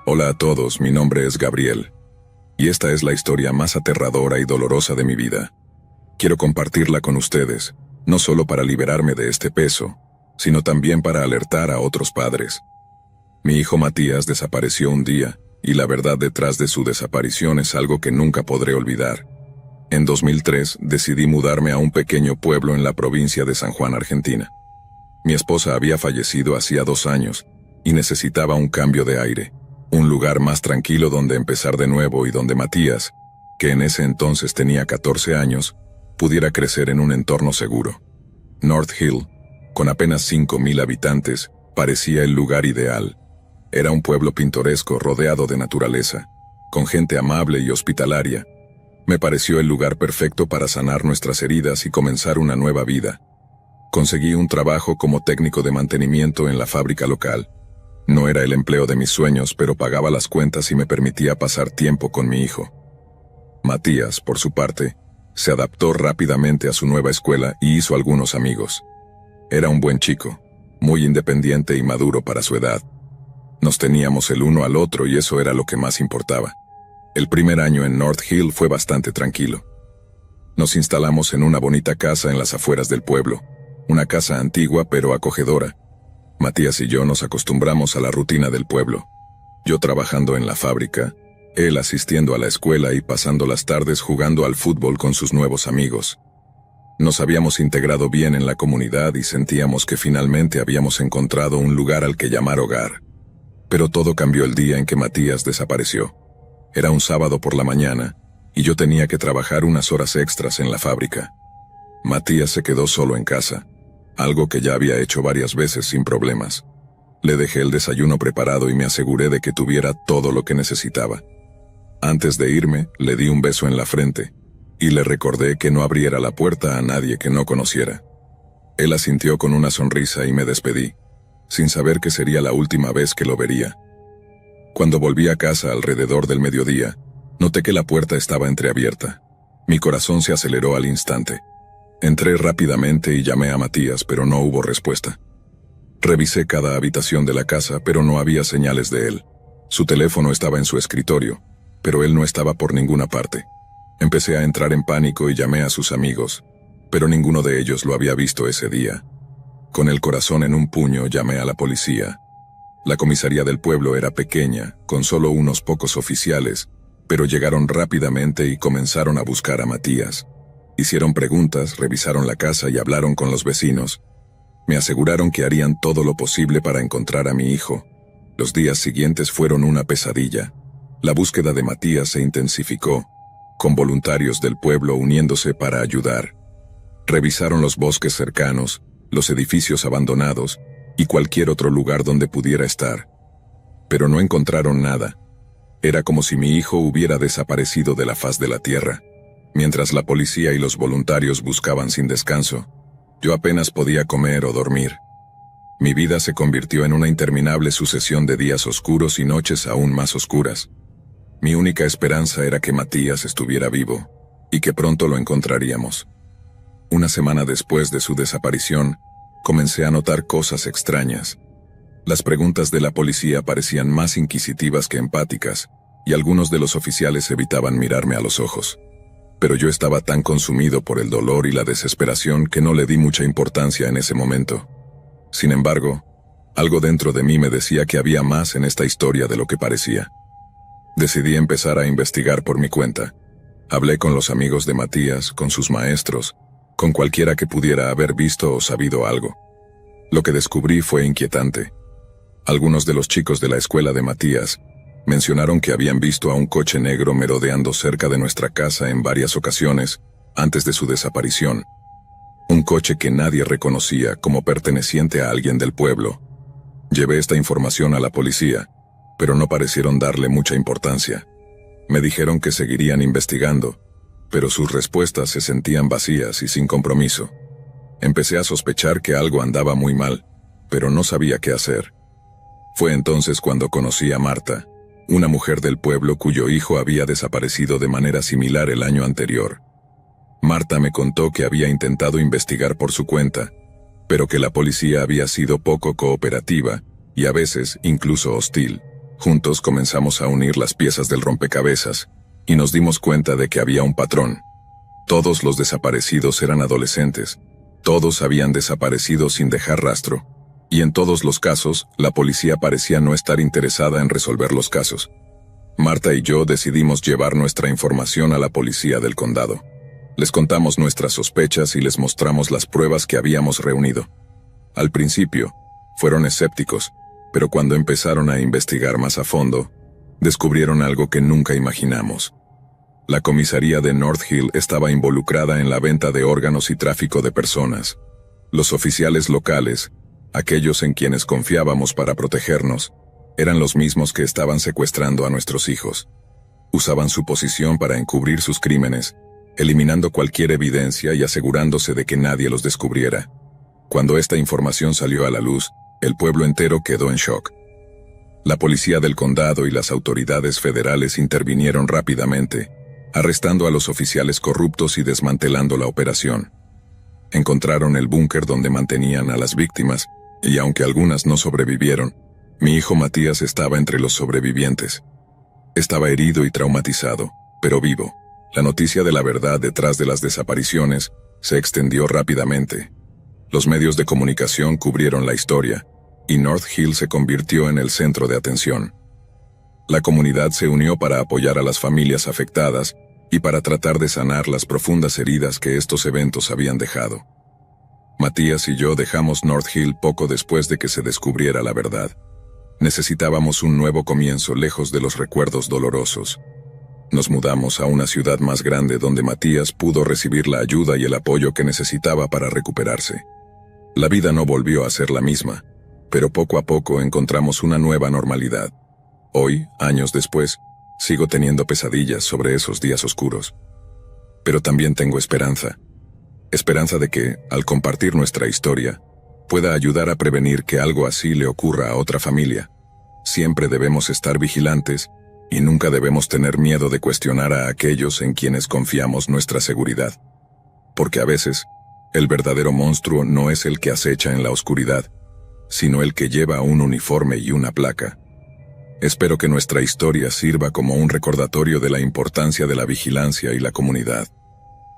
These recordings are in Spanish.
Hola a todos, mi nombre es Gabriel, y esta es la historia más aterradora y dolorosa de mi vida. Quiero compartirla con ustedes, no solo para liberarme de este peso, sino también para alertar a otros padres. Mi hijo Matías desapareció un día, y la verdad detrás de su desaparición es algo que nunca podré olvidar. En 2003 decidí mudarme a un pequeño pueblo en la provincia de San Juan, Argentina. Mi esposa había fallecido hacía 2 años, y necesitaba un cambio de aire. Un lugar más tranquilo donde empezar de nuevo y donde Matías, que en ese entonces tenía 14 años, pudiera crecer en un entorno seguro. North Hill, con apenas 5,000 habitantes, parecía el lugar ideal. Era un pueblo pintoresco rodeado de naturaleza, con gente amable y hospitalaria. Me pareció el lugar perfecto para sanar nuestras heridas y comenzar una nueva vida. Conseguí un trabajo como técnico de mantenimiento en la fábrica local. No era el empleo de mis sueños, pero pagaba las cuentas y me permitía pasar tiempo con mi hijo. Matías, por su parte, se adaptó rápidamente a su nueva escuela y hizo algunos amigos. Era un buen chico, muy independiente y maduro para su edad. Nos teníamos el uno al otro y eso era lo que más importaba. El primer año en North Hill fue bastante tranquilo. Nos instalamos en una bonita casa en las afueras del pueblo, una casa antigua pero acogedora. Matías y yo nos acostumbramos a la rutina del pueblo. Yo trabajando en la fábrica, él asistiendo a la escuela y pasando las tardes jugando al fútbol con sus nuevos amigos. Nos habíamos integrado bien en la comunidad y sentíamos que finalmente habíamos encontrado un lugar al que llamar hogar. Pero todo cambió el día en que Matías desapareció. Era un sábado por la mañana, y yo tenía que trabajar unas horas extras en la fábrica. Matías se quedó solo en casa, algo que ya había hecho varias veces sin problemas. Le dejé el desayuno preparado y me aseguré de que tuviera todo lo que necesitaba. Antes de irme, le di un beso en la frente, y le recordé que no abriera la puerta a nadie que no conociera. Él asintió con una sonrisa y me despedí, sin saber que sería la última vez que lo vería. Cuando volví a casa alrededor del mediodía, noté que la puerta estaba entreabierta. Mi corazón se aceleró al instante. Entré rápidamente y llamé a Matías, pero no hubo respuesta. Revisé cada habitación de la casa, pero no había señales de él. Su teléfono estaba en su escritorio, pero él no estaba por ninguna parte. Empecé a entrar en pánico y llamé a sus amigos, pero ninguno de ellos lo había visto ese día. Con el corazón en un puño llamé a la policía. La comisaría del pueblo era pequeña, con solo unos pocos oficiales, pero llegaron rápidamente y comenzaron a buscar a Matías. Hicieron preguntas, revisaron la casa y hablaron con los vecinos. Me aseguraron que harían todo lo posible para encontrar a mi hijo. Los días siguientes fueron una pesadilla. La búsqueda de Matías se intensificó, con voluntarios del pueblo uniéndose para ayudar. Revisaron los bosques cercanos, los edificios abandonados y cualquier otro lugar donde pudiera estar. Pero no encontraron nada. Era como si mi hijo hubiera desaparecido de la faz de la tierra. Mientras la policía y los voluntarios buscaban sin descanso, yo apenas podía comer o dormir. Mi vida se convirtió en una interminable sucesión de días oscuros y noches aún más oscuras. Mi única esperanza era que Matías estuviera vivo, y que pronto lo encontraríamos. Una semana después de su desaparición, comencé a notar cosas extrañas. Las preguntas de la policía parecían más inquisitivas que empáticas, y algunos de los oficiales evitaban mirarme a los ojos. Pero yo estaba tan consumido por el dolor y la desesperación que no le di mucha importancia en ese momento. Sin embargo, algo dentro de mí me decía que había más en esta historia de lo que parecía. Decidí empezar a investigar por mi cuenta. Hablé con los amigos de Matías, con sus maestros, con cualquiera que pudiera haber visto o sabido algo. Lo que descubrí fue inquietante. Algunos de los chicos de la escuela de Matías mencionaron que habían visto a un coche negro merodeando cerca de nuestra casa en varias ocasiones antes de su desaparición. Un coche que nadie reconocía como perteneciente a alguien del pueblo. Llevé esta información a la policía, pero no parecieron darle mucha importancia. Me dijeron que seguirían investigando, pero sus respuestas se sentían vacías y sin compromiso. Empecé a sospechar que algo andaba muy mal, pero no sabía qué hacer. Fue entonces cuando conocí a Marta, una mujer del pueblo cuyo hijo había desaparecido de manera similar el año anterior. Marta me contó que había intentado investigar por su cuenta, pero que la policía había sido poco cooperativa y a veces incluso hostil. Juntos comenzamos a unir las piezas del rompecabezas y nos dimos cuenta de que había un patrón. Todos los desaparecidos eran adolescentes. Todos habían desaparecido sin dejar rastro. Y en todos los casos, la policía parecía no estar interesada en resolver los casos. Marta y yo decidimos llevar nuestra información a la policía del condado. Les contamos nuestras sospechas y les mostramos las pruebas que habíamos reunido. Al principio, fueron escépticos, pero cuando empezaron a investigar más a fondo, descubrieron algo que nunca imaginamos. La comisaría de North Hill estaba involucrada en la venta de órganos y tráfico de personas. Los oficiales locales, aquellos en quienes confiábamos para protegernos, eran los mismos que estaban secuestrando a nuestros hijos. Usaban su posición para encubrir sus crímenes, eliminando cualquier evidencia y asegurándose de que nadie los descubriera. Cuando esta información salió a la luz, el pueblo entero quedó en shock. La policía del condado y las autoridades federales intervinieron rápidamente, arrestando a los oficiales corruptos y desmantelando la operación. Encontraron el búnker donde mantenían a las víctimas, y aunque algunas no sobrevivieron, mi hijo Matías estaba entre los sobrevivientes. Estaba herido y traumatizado, pero vivo. La noticia de la verdad detrás de las desapariciones se extendió rápidamente. Los medios de comunicación cubrieron la historia, y North Hill se convirtió en el centro de atención. La comunidad se unió para apoyar a las familias afectadas y para tratar de sanar las profundas heridas que estos eventos habían dejado. Matías y yo dejamos North Hill poco después de que se descubriera la verdad. Necesitábamos un nuevo comienzo lejos de los recuerdos dolorosos. Nos mudamos a una ciudad más grande donde Matías pudo recibir la ayuda y el apoyo que necesitaba para recuperarse. La vida no volvió a ser la misma, pero poco a poco encontramos una nueva normalidad. Hoy, años después, sigo teniendo pesadillas sobre esos días oscuros. Pero también tengo esperanza. Esperanza de que, al compartir nuestra historia, pueda ayudar a prevenir que algo así le ocurra a otra familia. Siempre debemos estar vigilantes y nunca debemos tener miedo de cuestionar a aquellos en quienes confiamos nuestra seguridad. Porque a veces, el verdadero monstruo no es el que acecha en la oscuridad, sino el que lleva un uniforme y una placa. Espero que nuestra historia sirva como un recordatorio de la importancia de la vigilancia y la comunidad.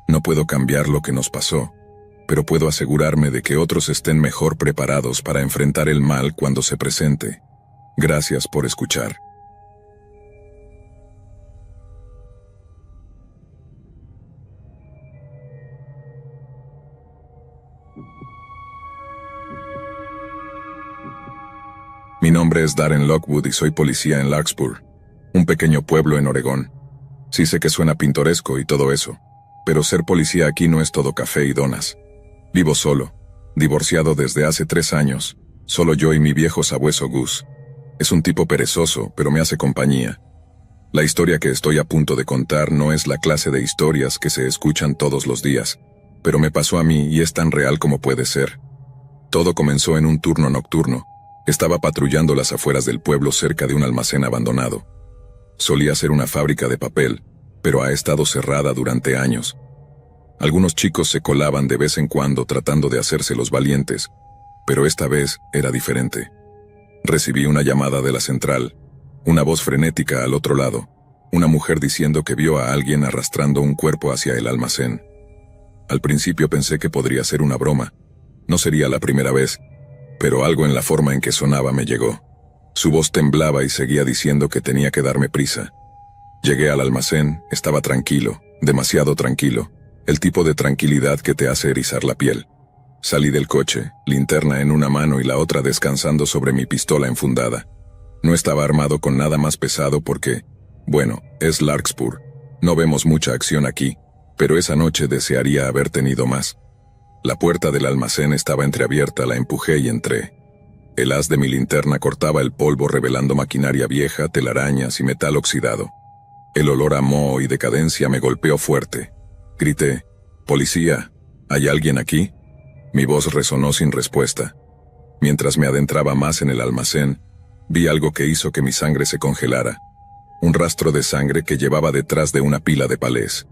No puedo cambiar lo que nos pasó, pero puedo asegurarme de que otros estén mejor preparados para enfrentar el mal cuando se presente. Gracias por escuchar. Mi nombre es Darren Lockwood y soy policía en Larkspur, un pequeño pueblo en Oregón. Sí sé que suena pintoresco y todo eso, pero ser policía aquí no es todo café y donas. Vivo solo, divorciado desde hace 3 años, solo yo y mi viejo sabueso Gus. Es un tipo perezoso, pero me hace compañía. La historia que estoy a punto de contar no es la clase de historias que se escuchan todos los días, pero me pasó a mí y es tan real como puede ser. Todo comenzó en un turno nocturno. Estaba patrullando las afueras del pueblo cerca de un almacén abandonado. Solía ser una fábrica de papel, pero ha estado cerrada durante años. Algunos chicos se colaban de vez en cuando tratando de hacerse los valientes, pero esta vez era diferente. Recibí una llamada de la central, una voz frenética al otro lado, una mujer diciendo que vio a alguien arrastrando un cuerpo hacia el almacén. Al principio pensé que podría ser una broma. No sería la primera vez, pero algo en la forma en que sonaba me llegó. Su voz temblaba y seguía diciendo que tenía que darme prisa. Llegué al almacén, estaba tranquilo, demasiado tranquilo, el tipo de tranquilidad que te hace erizar la piel. Salí del coche, linterna en una mano y la otra descansando sobre mi pistola enfundada. No estaba armado con nada más pesado porque, bueno, es Larkspur. No vemos mucha acción aquí, pero esa noche desearía haber tenido más. La puerta del almacén estaba entreabierta, la empujé y entré. El haz de mi linterna cortaba el polvo revelando maquinaria vieja, telarañas y metal oxidado. El olor a moho y decadencia me golpeó fuerte. Grité, «¡Policía! ¿Hay alguien aquí?». Mi voz resonó sin respuesta. Mientras me adentraba más en el almacén, vi algo que hizo que mi sangre se congelara. Un rastro de sangre que llevaba detrás de una pila de palés.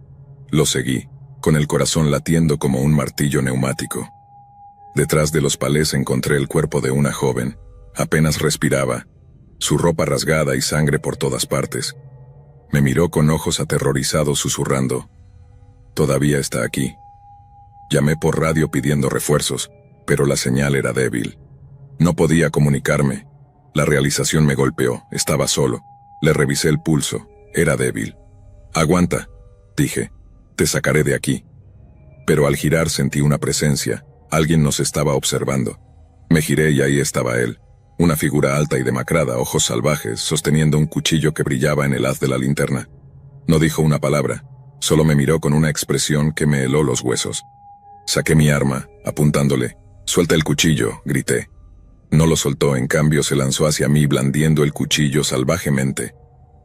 Lo seguí, con el corazón latiendo como un martillo neumático. Detrás de los palés encontré el cuerpo de una joven. Apenas respiraba, su ropa rasgada y sangre por todas partes. Me miró con ojos aterrorizados susurrando: «Todavía está aquí». Llamé por radio pidiendo refuerzos, pero la señal era débil. No podía comunicarme. La realización me golpeó, estaba solo. Le revisé el pulso, era débil. «Aguanta», dije, «te sacaré de aquí». Pero al girar sentí una presencia, alguien nos estaba observando. Me giré y ahí estaba él, una figura alta y demacrada, ojos salvajes, sosteniendo un cuchillo que brillaba en el haz de la linterna. No dijo una palabra, solo me miró con una expresión que me heló los huesos. Saqué mi arma, apuntándole. «Suelta el cuchillo», grité. No lo soltó, en cambio se lanzó hacia mí blandiendo el cuchillo salvajemente.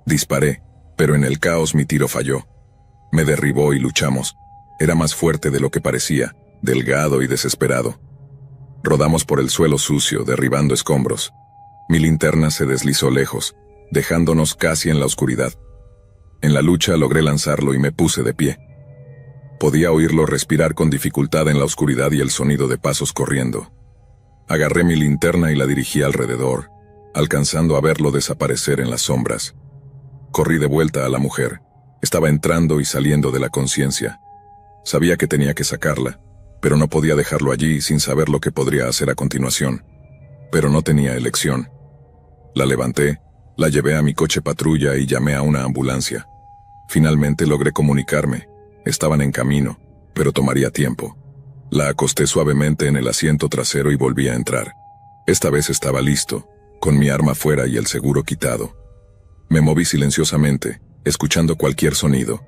Disparé, pero en el caos mi tiro falló. Me derribó y luchamos. Era más fuerte de lo que parecía, delgado y desesperado. Rodamos por el suelo sucio, derribando escombros. Mi linterna se deslizó lejos, dejándonos casi en la oscuridad. En la lucha logré lanzarlo y me puse de pie. Podía oírlo respirar con dificultad en la oscuridad y el sonido de pasos corriendo. Agarré mi linterna y la dirigí alrededor, alcanzando a verlo desaparecer en las sombras. Corrí de vuelta a la mujer. Estaba entrando y saliendo de la conciencia. Sabía que tenía que sacarla, pero no podía dejarlo allí sin saber lo que podría hacer a continuación. Pero no tenía elección. La levanté, la llevé a mi coche patrulla y llamé a una ambulancia. Finalmente logré comunicarme. Estaban en camino, pero tomaría tiempo. La acosté suavemente en el asiento trasero y volví a entrar. Esta vez estaba listo, con mi arma fuera y el seguro quitado. Me moví silenciosamente, escuchando cualquier sonido.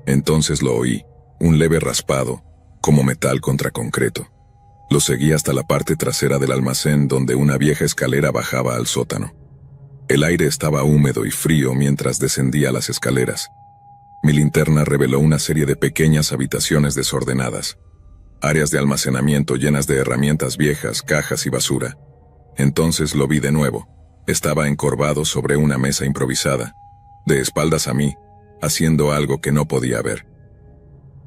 Entonces lo oí, un leve raspado, como metal contra concreto. Lo seguí hasta la parte trasera del almacén donde una vieja escalera bajaba al sótano. El aire estaba húmedo y frío mientras descendía las escaleras. Mi linterna reveló una serie de pequeñas habitaciones desordenadas. Áreas de almacenamiento llenas de herramientas viejas, cajas y basura. Entonces lo vi de nuevo. Estaba encorvado sobre una mesa improvisada, de espaldas a mí, haciendo algo que no podía ver.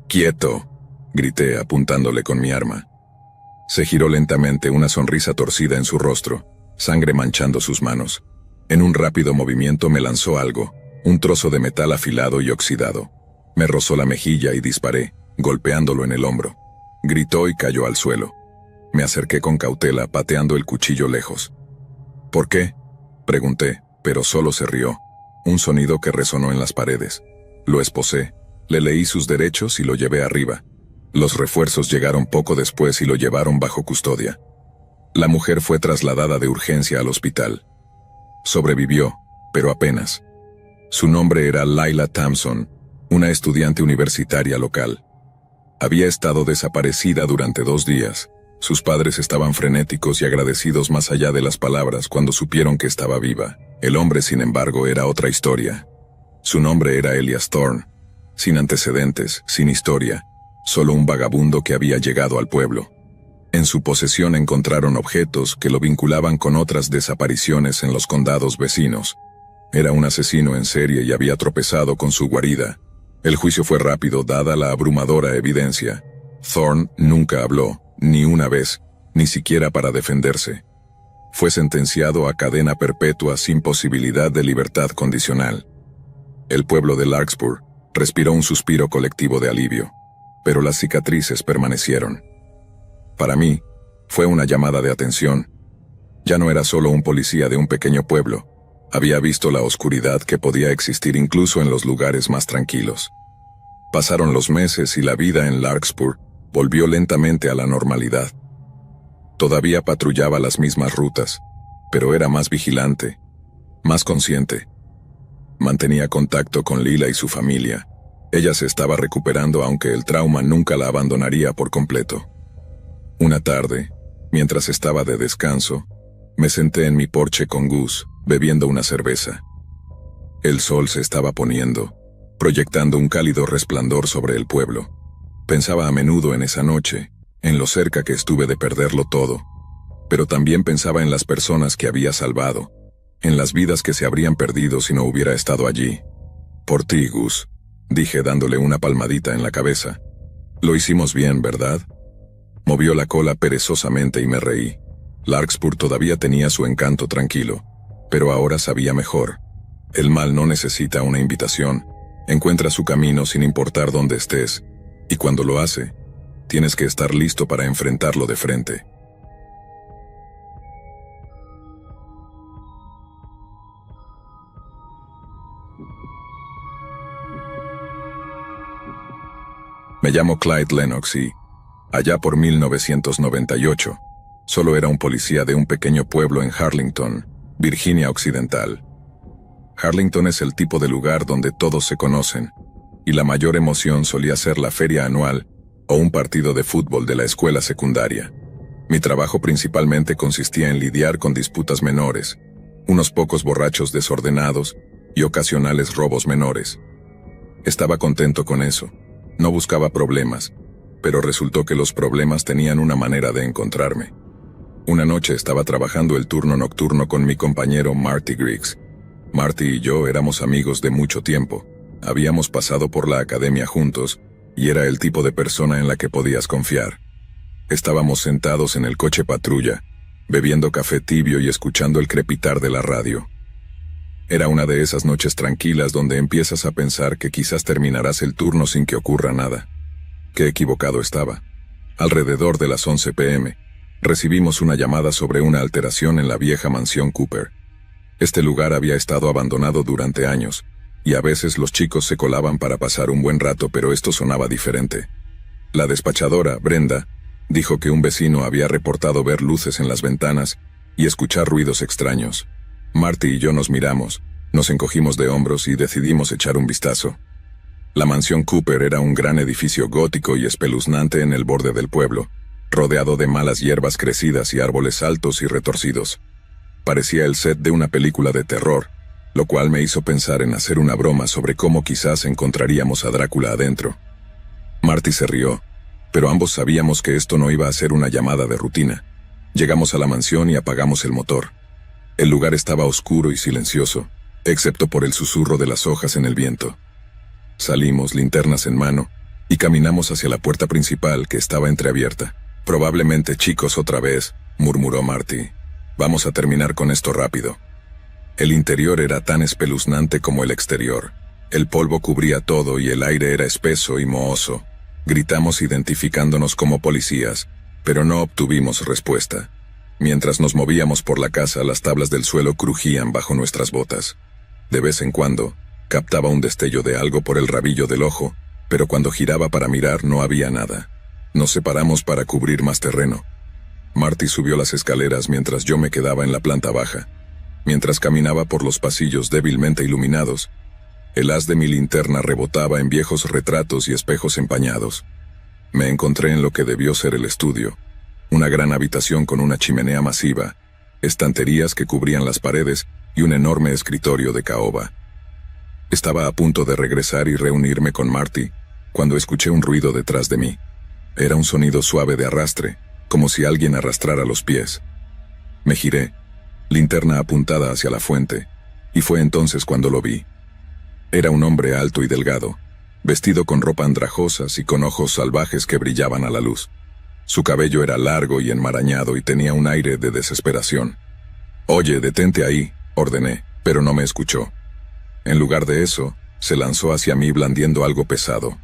«¡Quieto!», grité apuntándole con mi arma. Se giró lentamente, una sonrisa torcida en su rostro, sangre manchando sus manos. En un rápido movimiento me lanzó algo, un trozo de metal afilado y oxidado. Me rozó la mejilla y disparé, golpeándolo en el hombro. Gritó y cayó al suelo. Me acerqué con cautela, pateando el cuchillo lejos. «¿Por qué?», pregunté, pero solo se rió. Un sonido que resonó en las paredes. Lo esposé, le leí sus derechos y lo llevé arriba. Los refuerzos llegaron poco después y lo llevaron bajo custodia. La mujer fue trasladada de urgencia al hospital. Sobrevivió, pero apenas. Su nombre era Laila Thompson, una estudiante universitaria local. Había estado desaparecida durante 2 días. Sus padres estaban frenéticos y agradecidos más allá de las palabras cuando supieron que estaba viva. El hombre, sin embargo, era otra historia. Su nombre era Elias Thorne, sin antecedentes, sin historia, solo un vagabundo que había llegado al pueblo. En su posesión encontraron objetos que lo vinculaban con otras desapariciones en los condados vecinos. Era un asesino en serie y había tropezado con su guarida. El juicio fue rápido dada la abrumadora evidencia. Thorne nunca habló, ni una vez, ni siquiera para defenderse. Fue sentenciado a cadena perpetua sin posibilidad de libertad condicional. El pueblo de Larkspur respiró un suspiro colectivo de alivio, pero las cicatrices permanecieron. Para mí, fue una llamada de atención. Ya no era solo un policía de un pequeño pueblo. Había visto la oscuridad que podía existir incluso en los lugares más tranquilos. Pasaron los meses y la vida en Larkspur volvió lentamente a la normalidad. Todavía patrullaba las mismas rutas, pero era más vigilante, más consciente. Mantenía contacto con Lila y su familia. Ella se estaba recuperando aunque el trauma nunca la abandonaría por completo. Una tarde, mientras estaba de descanso, me senté en mi porche con Gus, bebiendo una cerveza. El sol se estaba poniendo, proyectando un cálido resplandor sobre el pueblo. Pensaba a menudo en esa noche, en lo cerca que estuve de perderlo todo, pero también pensaba en las personas que había salvado, en las vidas que se habrían perdido si no hubiera estado allí. «Por ti, Gus», dije dándole una palmadita en la cabeza. «Lo hicimos bien, ¿verdad?» Movió la cola perezosamente y me reí. Larkspur todavía tenía su encanto tranquilo, pero ahora sabía mejor. El mal no necesita una invitación, encuentra su camino sin importar dónde estés, y cuando lo hace, tienes que estar listo para enfrentarlo de frente. Me llamo Clyde Lennox y, allá por 1998, solo era un policía de un pequeño pueblo en Harlington, Virginia Occidental. Harlington es el tipo de lugar donde todos se conocen, y la mayor emoción solía ser la feria anual o un partido de fútbol de la escuela secundaria. Mi trabajo principalmente consistía en lidiar con disputas menores, unos pocos borrachos desordenados y ocasionales robos menores. Estaba contento con eso. No buscaba problemas, pero resultó que los problemas tenían una manera de encontrarme. Una noche estaba trabajando el turno nocturno con mi compañero Marty Griggs. Marty y yo éramos amigos de mucho tiempo, habíamos pasado por la academia juntos, y era el tipo de persona en la que podías confiar. Estábamos sentados en el coche patrulla, bebiendo café tibio y escuchando el crepitar de la radio. Era una de esas noches tranquilas donde empiezas a pensar que quizás terminarás el turno sin que ocurra nada. Qué equivocado estaba. Alrededor de las 11 p.m., recibimos una llamada sobre una alteración en la vieja mansión Cooper. Este lugar había estado abandonado durante años, y a veces los chicos se colaban para pasar un buen rato, pero esto sonaba diferente. La despachadora, Brenda, dijo que un vecino había reportado ver luces en las ventanas y escuchar ruidos extraños. Marty y yo nos miramos, nos encogimos de hombros y decidimos echar un vistazo. La mansión Cooper era un gran edificio gótico y espeluznante en el borde del pueblo, rodeado de malas hierbas crecidas y árboles altos y retorcidos. Parecía el set de una película de terror, lo cual me hizo pensar en hacer una broma sobre cómo quizás encontraríamos a Drácula adentro. Marty se rió, pero ambos sabíamos que esto no iba a ser una llamada de rutina. Llegamos a la mansión y apagamos el motor. El lugar estaba oscuro y silencioso, excepto por el susurro de las hojas en el viento. Salimos, linternas en mano, y caminamos hacia la puerta principal que estaba entreabierta. «Probablemente chicos otra vez», murmuró Marty. «Vamos a terminar con esto rápido». El interior era tan espeluznante como el exterior. El polvo cubría todo y el aire era espeso y mohoso. Gritamos identificándonos como policías, pero no obtuvimos respuesta. Mientras nos movíamos por la casa, las tablas del suelo crujían bajo nuestras botas. De vez en cuando, captaba un destello de algo por el rabillo del ojo, pero cuando giraba para mirar no había nada. Nos separamos para cubrir más terreno. Marty subió las escaleras mientras yo me quedaba en la planta baja. Mientras caminaba por los pasillos débilmente iluminados, el haz de mi linterna rebotaba en viejos retratos y espejos empañados. Me encontré en lo que debió ser el estudio. Una gran habitación con una chimenea masiva, estanterías que cubrían las paredes y un enorme escritorio de caoba. Estaba a punto de regresar y reunirme con Marty, cuando escuché un ruido detrás de mí. Era un sonido suave de arrastre, como si alguien arrastrara los pies. Me giré, linterna apuntada hacia la fuente, y fue entonces cuando lo vi. Era un hombre alto y delgado, vestido con ropa andrajosas y con ojos salvajes que brillaban a la luz. Su cabello era largo y enmarañado y tenía un aire de desesperación. «Oye, detente ahí», ordené, pero no me escuchó. En lugar de eso, se lanzó hacia mí blandiendo algo pesado.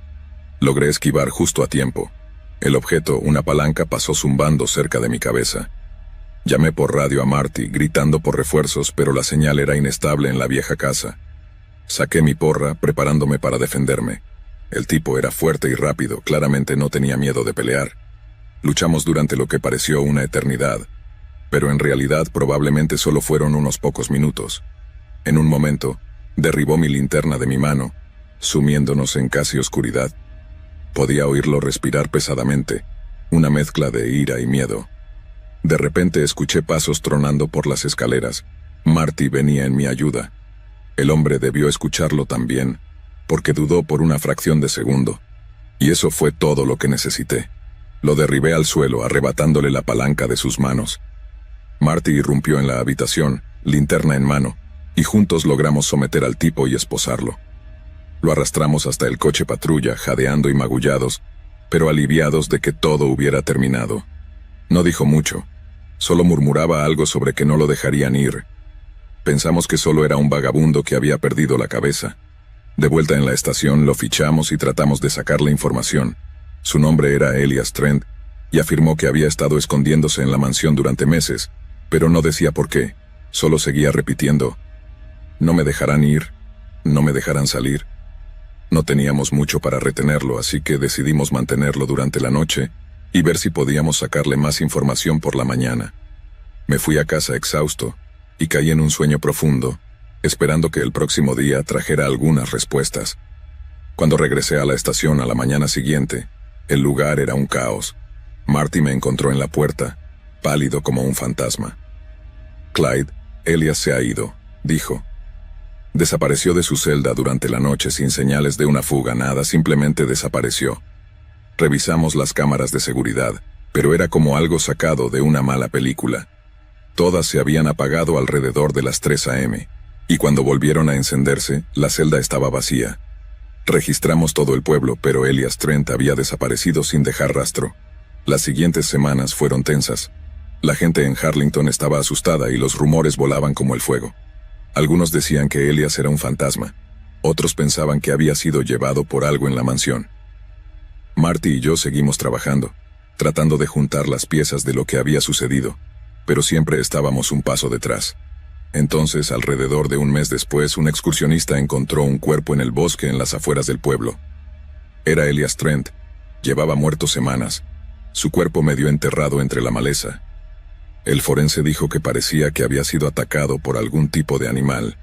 Logré esquivar justo a tiempo. El objeto, una palanca, pasó zumbando cerca de mi cabeza. Llamé por radio a Marty, gritando por refuerzos, pero la señal era inestable en la vieja casa. Saqué mi porra, preparándome para defenderme. El tipo era fuerte y rápido, claramente no tenía miedo de pelear. Luchamos durante lo que pareció una eternidad, pero en realidad probablemente solo fueron unos pocos minutos. En un momento, derribó mi linterna de mi mano, sumiéndonos en casi oscuridad. Podía oírlo respirar pesadamente, una mezcla de ira y miedo. De repente escuché pasos tronando por las escaleras. Marty venía en mi ayuda. El hombre debió escucharlo también, porque dudó por una fracción de segundo. Y eso fue todo lo que necesité. Lo derribé al suelo, arrebatándole la palanca de sus manos. Marty irrumpió en la habitación, linterna en mano, y juntos logramos someter al tipo y esposarlo. Lo arrastramos hasta el coche patrulla, jadeando y magullados, pero aliviados de que todo hubiera terminado. No dijo mucho, solo murmuraba algo sobre que no lo dejarían ir. Pensamos que solo era un vagabundo que había perdido la cabeza. De vuelta en la estación lo fichamos y tratamos de sacar la información. Su nombre era Elias Trent, y afirmó que había estado escondiéndose en la mansión durante meses, pero no decía por qué, solo seguía repitiendo: no me dejarán ir, no me dejarán salir. No teníamos mucho para retenerlo, así que decidimos mantenerlo durante la noche y ver si podíamos sacarle más información por la mañana. Me fui a casa exhausto y caí en un sueño profundo, esperando que el próximo día trajera algunas respuestas. Cuando regresé a la estación a la mañana siguiente, el lugar era un caos. Marty me encontró en la puerta, pálido como un fantasma. Clyde, Elias se ha ido, dijo. Desapareció de su celda durante la noche sin señales de una fuga, nada, simplemente desapareció. Revisamos las cámaras de seguridad, pero era como algo sacado de una mala película. Todas se habían apagado alrededor de las 3 a.m., y cuando volvieron a encenderse, la celda estaba vacía. Registramos todo el pueblo, pero Elias Trent había desaparecido sin dejar rastro. Las siguientes semanas fueron tensas. La gente en Harlington estaba asustada y los rumores volaban como el fuego. Algunos decían que Elias era un fantasma. Otros pensaban que había sido llevado por algo en la mansión. Marty y yo seguimos trabajando, tratando de juntar las piezas de lo que había sucedido, pero siempre estábamos un paso detrás. Entonces, alrededor de un mes después, un excursionista encontró un cuerpo en el bosque en las afueras del pueblo. Era Elias Trent. Llevaba muerto semanas. Su cuerpo medio enterrado entre la maleza. El forense dijo que parecía que había sido atacado por algún tipo de animal,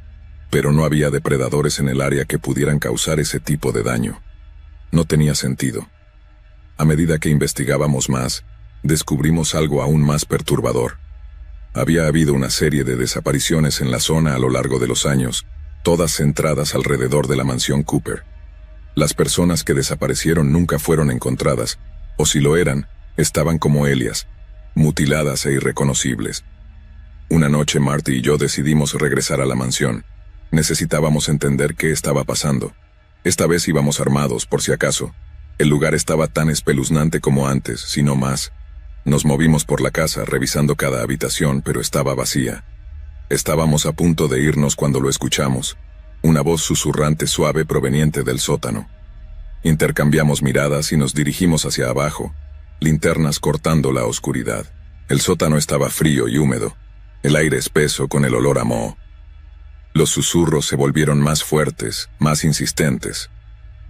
pero no había depredadores en el área que pudieran causar ese tipo de daño. No tenía sentido. A medida que investigábamos más, descubrimos algo aún más perturbador. Había habido una serie de desapariciones en la zona a lo largo de los años, todas centradas alrededor de la mansión Cooper. Las personas que desaparecieron nunca fueron encontradas, o si lo eran, estaban como Elias, mutiladas e irreconocibles. Una noche Marty y yo decidimos regresar a la mansión. Necesitábamos entender qué estaba pasando. Esta vez íbamos armados, por si acaso. El lugar estaba tan espeluznante como antes, si no más. Nos movimos por la casa, revisando cada habitación, pero estaba vacía. Estábamos a punto de irnos cuando lo escuchamos. Una voz susurrante suave proveniente del sótano. Intercambiamos miradas y nos dirigimos hacia abajo, linternas cortando la oscuridad. El sótano estaba frío y húmedo, el aire espeso con el olor a moho. Los susurros se volvieron más fuertes, más insistentes.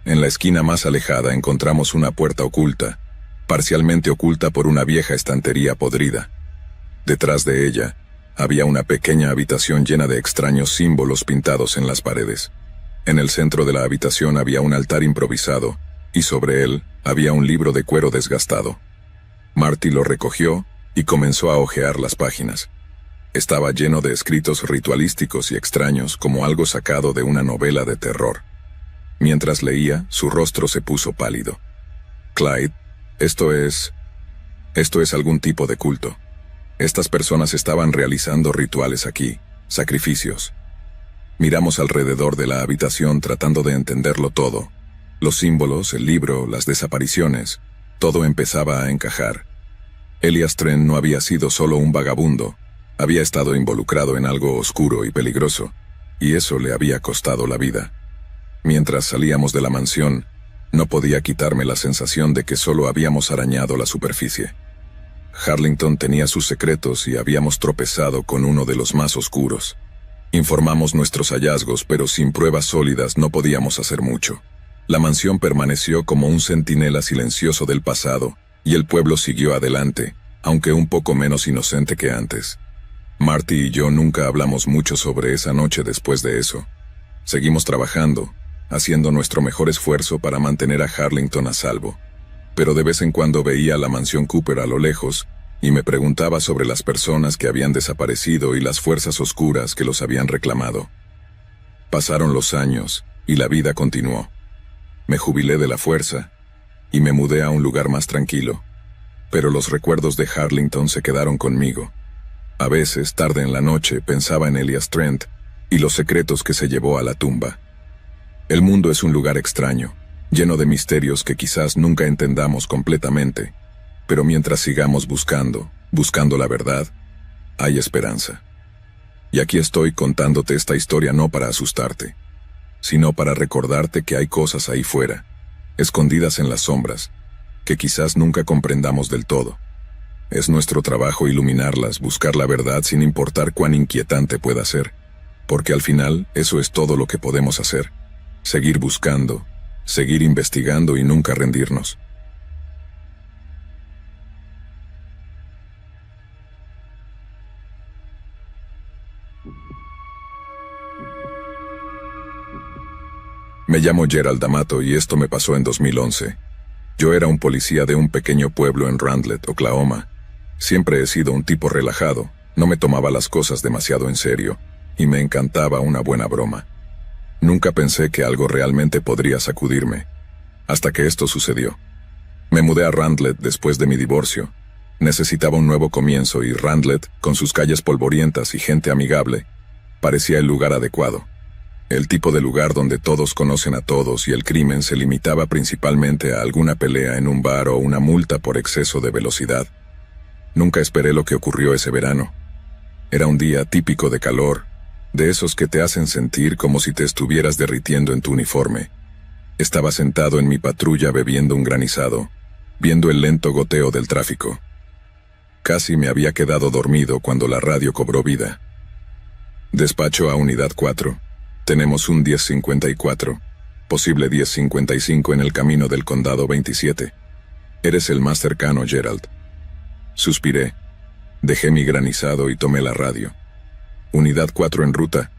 En la esquina más alejada encontramos una puerta oculta, parcialmente oculta por una vieja estantería podrida. Detrás de ella, había una pequeña habitación llena de extraños símbolos pintados en las paredes. En el centro de la habitación había un altar improvisado, y sobre él había un libro de cuero desgastado. Marty lo recogió y comenzó a hojear las páginas. Estaba lleno de escritos ritualísticos y extraños, como algo sacado de una novela de terror. Mientras leía, su rostro se puso pálido. Clyde, esto es algún tipo de culto. Estas personas estaban realizando rituales aquí, sacrificios. Miramos alrededor de la habitación tratando de entenderlo todo. Los símbolos, el libro, las desapariciones, todo empezaba a encajar. Elias Trent no había sido solo un vagabundo, había estado involucrado en algo oscuro y peligroso, y eso le había costado la vida. Mientras salíamos de la mansión, no podía quitarme la sensación de que solo habíamos arañado la superficie. Harlington tenía sus secretos y habíamos tropezado con uno de los más oscuros. Informamos nuestros hallazgos, pero sin pruebas sólidas no podíamos hacer mucho. La mansión permaneció como un centinela silencioso del pasado, y el pueblo siguió adelante, aunque un poco menos inocente que antes. Marty y yo nunca hablamos mucho sobre esa noche después de eso. Seguimos trabajando, haciendo nuestro mejor esfuerzo para mantener a Harlington a salvo. Pero de vez en cuando veía la mansión Cooper a lo lejos, y me preguntaba sobre las personas que habían desaparecido y las fuerzas oscuras que los habían reclamado. Pasaron los años, y la vida continuó. Me jubilé de la fuerza, y me mudé a un lugar más tranquilo. Pero los recuerdos de Harlington se quedaron conmigo. A veces, tarde en la noche, pensaba en Elias Trent y los secretos que se llevó a la tumba. El mundo es un lugar extraño, lleno de misterios que quizás nunca entendamos completamente, pero mientras sigamos buscando la verdad, hay esperanza. Y aquí estoy contándote esta historia no para asustarte, sino para recordarte que hay cosas ahí fuera, escondidas en las sombras, que quizás nunca comprendamos del todo. Es nuestro trabajo iluminarlas, buscar la verdad sin importar cuán inquietante pueda ser, porque al final eso es todo lo que podemos hacer, seguir buscando, seguir investigando y nunca rendirnos. Me llamo Gerald D'Amato y esto me pasó en 2011. Yo era un policía de un pequeño pueblo en Randlett, Oklahoma. Siempre he sido un tipo relajado, no me tomaba las cosas demasiado en serio, y me encantaba una buena broma. Nunca pensé que algo realmente podría sacudirme, hasta que esto sucedió. Me mudé a Randlett después de mi divorcio. Necesitaba un nuevo comienzo y Randlett, con sus calles polvorientas y gente amigable, parecía el lugar adecuado. El tipo de lugar donde todos conocen a todos y el crimen se limitaba principalmente a alguna pelea en un bar o una multa por exceso de velocidad. Nunca esperé lo que ocurrió ese verano. Era un día típico de calor, de esos que te hacen sentir como si te estuvieras derritiendo en tu uniforme. Estaba sentado en mi patrulla bebiendo un granizado, viendo el lento goteo del tráfico. Casi me había quedado dormido cuando la radio cobró vida. Despacho a Unidad 4. Tenemos un 1054, posible 1055 en el camino del condado 27. Eres el más cercano, Gerald. Suspiré. Dejé mi granizado y tomé la radio. Unidad 4 en ruta.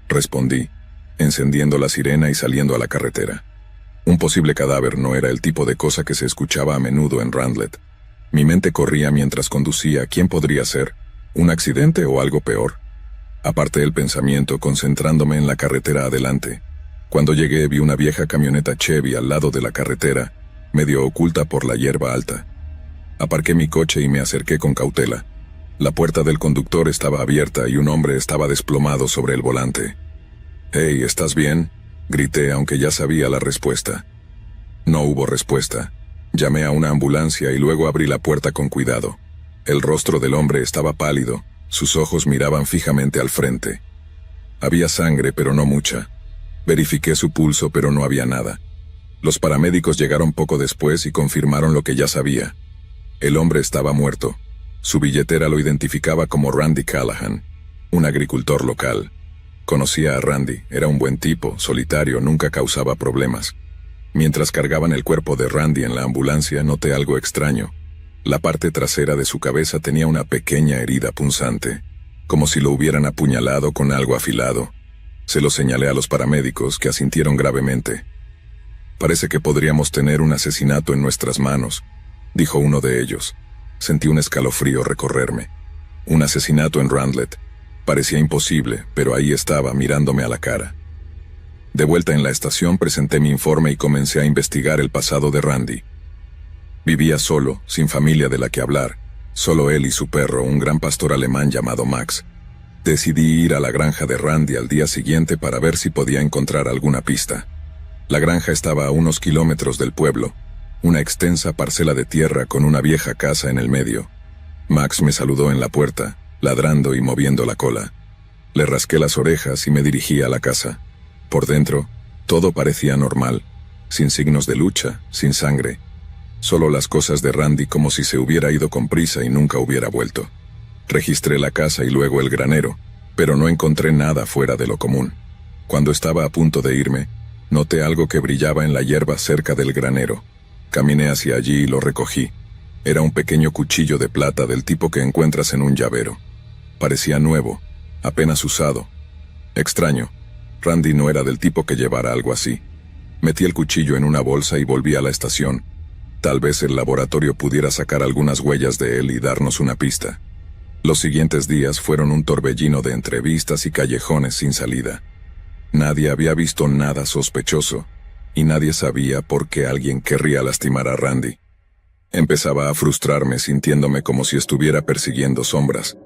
Respondí, encendiendo la sirena y saliendo a la carretera. Un posible cadáver no era el tipo de cosa que se escuchaba a menudo en Randlett. Mi mente corría mientras conducía. ¿Quién podría ser? ¿Un accidente o algo peor? Aparté el pensamiento concentrándome en la carretera adelante. Cuando llegué vi una vieja camioneta Chevy al lado de la carretera, medio oculta por la hierba alta. Aparqué mi coche y me acerqué con cautela. La puerta del conductor estaba abierta y un hombre estaba desplomado sobre el volante. «Hey, ¿estás bien?», grité aunque ya sabía la respuesta. No hubo respuesta. Llamé a una ambulancia y luego abrí la puerta con cuidado. El rostro del hombre estaba pálido. Sus ojos miraban fijamente al frente. Había sangre, pero no mucha. Verifiqué su pulso, pero no había nada. Los paramédicos llegaron poco después y confirmaron lo que ya sabía. El hombre estaba muerto. Su billetera lo identificaba como Randy Callahan, un agricultor local. Conocía a Randy, era un buen tipo, solitario, nunca causaba problemas. Mientras cargaban el cuerpo de Randy en la ambulancia, noté algo extraño. La parte trasera de su cabeza tenía una pequeña herida punzante, como si lo hubieran apuñalado con algo afilado. Se lo señalé a los paramédicos, que asintieron gravemente. «Parece que podríamos tener un asesinato en nuestras manos», dijo uno de ellos. Sentí un escalofrío recorrerme. Un asesinato en Randlett. Parecía imposible, pero ahí estaba, mirándome a la cara. De vuelta en la estación presenté mi informe y comencé a investigar el pasado de Randy. Vivía solo, sin familia de la que hablar, solo él y su perro, un gran pastor alemán llamado Max. Decidí ir a la granja de Randy al día siguiente para ver si podía encontrar alguna pista. La granja estaba a unos kilómetros del pueblo, una extensa parcela de tierra con una vieja casa en el medio. Max me saludó en la puerta, ladrando y moviendo la cola. Le rasqué las orejas y me dirigí a la casa. Por dentro, todo parecía normal, sin signos de lucha, sin sangre. Solo las cosas de Randy como si se hubiera ido con prisa y nunca hubiera vuelto. Registré la casa y luego el granero, pero no encontré nada fuera de lo común. Cuando estaba a punto de irme, noté algo que brillaba en la hierba cerca del granero. Caminé hacia allí y lo recogí. Era un pequeño cuchillo de plata del tipo que encuentras en un llavero. Parecía nuevo, apenas usado. Extraño, Randy no era del tipo que llevara algo así. Metí el cuchillo en una bolsa y volví a la estación. Tal vez el laboratorio pudiera sacar algunas huellas de él y darnos una pista. Los siguientes días fueron un torbellino de entrevistas y callejones sin salida. Nadie había visto nada sospechoso, y nadie sabía por qué alguien querría lastimar a Randy. Empezaba a frustrarme sintiéndome como si estuviera persiguiendo sombras.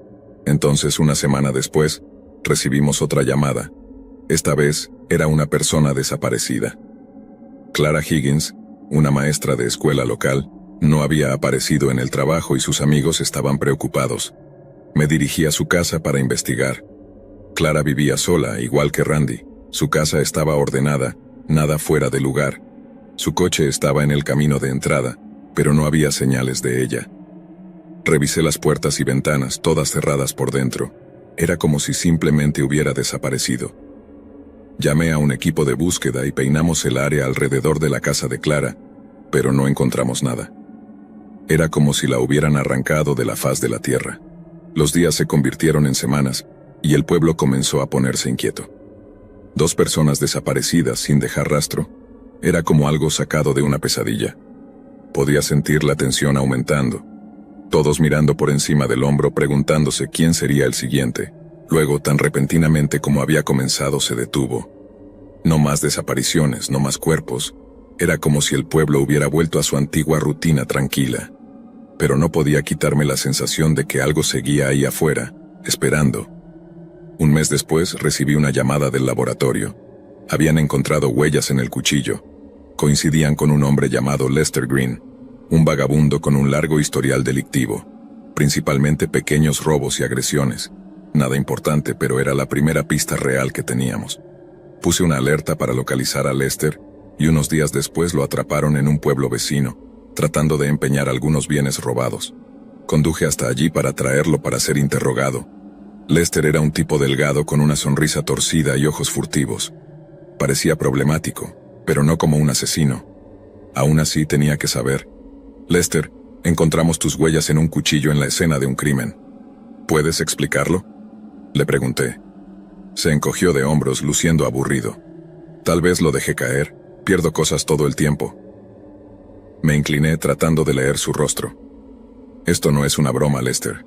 Entonces, una semana después, recibimos otra llamada. Esta vez, era una persona desaparecida. Clara Higgins, una maestra de escuela local, no había aparecido en el trabajo y sus amigos estaban preocupados. Me dirigí a su casa para investigar. Clara vivía sola, igual que Randy. Su casa estaba ordenada, nada fuera de lugar. Su coche estaba en el camino de entrada, pero no había señales de ella. Revisé las puertas y ventanas, todas cerradas por dentro. Era como si simplemente hubiera desaparecido. Llamé a un equipo de búsqueda y peinamos el área alrededor de la casa de Clara, pero no encontramos nada. Era como si la hubieran arrancado de la faz de la tierra. Los días se convirtieron en semanas, y el pueblo comenzó a ponerse inquieto. 2 personas desaparecidas sin dejar rastro. Era como algo sacado de una pesadilla. Podía sentir la tensión aumentando. Todos mirando por encima del hombro preguntándose quién sería el siguiente. Luego, tan repentinamente como había comenzado, se detuvo. No más desapariciones, no más cuerpos. Era como si el pueblo hubiera vuelto a su antigua rutina tranquila. Pero no podía quitarme la sensación de que algo seguía ahí afuera, esperando. Un mes después recibí una llamada del laboratorio. Habían encontrado huellas en el cuchillo. Coincidían con un hombre llamado Lester Green, un vagabundo con un largo historial delictivo, principalmente pequeños robos y agresiones. Nada importante, pero era la primera pista real que teníamos. Puse una alerta para localizar a Lester, y unos días después lo atraparon en un pueblo vecino, tratando de empeñar algunos bienes robados. Conduje hasta allí para traerlo para ser interrogado. Lester era un tipo delgado con una sonrisa torcida y ojos furtivos. Parecía problemático, pero no como un asesino. Aún así tenía que saber. Lester, encontramos tus huellas en un cuchillo en la escena de un crimen. ¿Puedes explicarlo?, le pregunté. Se encogió de hombros, luciendo aburrido. Tal vez lo dejé caer, pierdo cosas todo el tiempo. Me incliné tratando de leer su rostro. Esto no es una broma, Lester.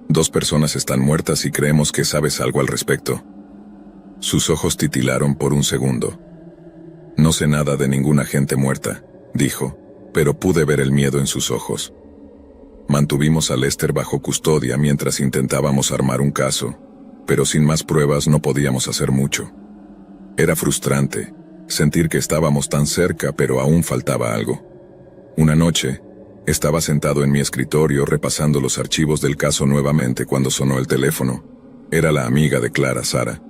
2 personas están muertas y creemos que sabes algo al respecto. Sus ojos titilaron por un segundo. No sé nada de ninguna gente muerta, dijo, pero pude ver el miedo en sus ojos. Mantuvimos a Lester bajo custodia mientras intentábamos armar un caso, pero sin más pruebas no podíamos hacer mucho. Era frustrante, sentir que estábamos tan cerca pero aún faltaba algo. Una noche, estaba sentado en mi escritorio repasando los archivos del caso nuevamente cuando sonó el teléfono. Era la amiga de Clara, Sara.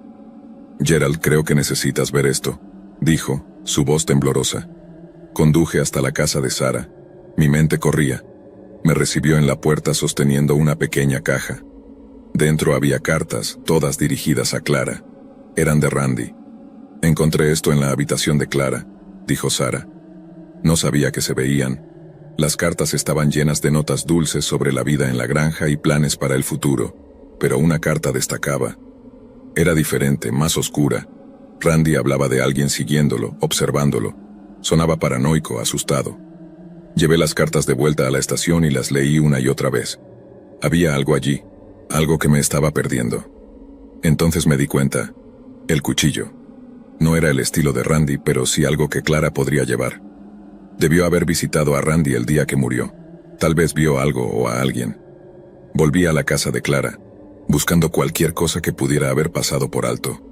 «Gerald, creo que necesitas ver esto», dijo, su voz temblorosa. Conduje hasta la casa de Sara. Mi mente corría. Me recibió en la puerta sosteniendo una pequeña caja. Dentro había cartas, todas dirigidas a Clara. Eran de Randy. «Encontré esto en la habitación de Clara», dijo Sara. No sabía que se veían. Las cartas estaban llenas de notas dulces sobre la vida en la granja y planes para el futuro, pero una carta destacaba. Era diferente, más oscura. Randy hablaba de alguien siguiéndolo, observándolo. Sonaba paranoico, asustado. Llevé las cartas de vuelta a la estación y las leí una y otra vez. Había algo allí, algo que me estaba perdiendo. Entonces me di cuenta. El cuchillo. No era el estilo de Randy, pero sí algo que Clara podría llevar. Debió haber visitado a Randy el día que murió. Tal vez vio algo o a alguien. Volví a la casa de Clara, buscando cualquier cosa que pudiera haber pasado por alto.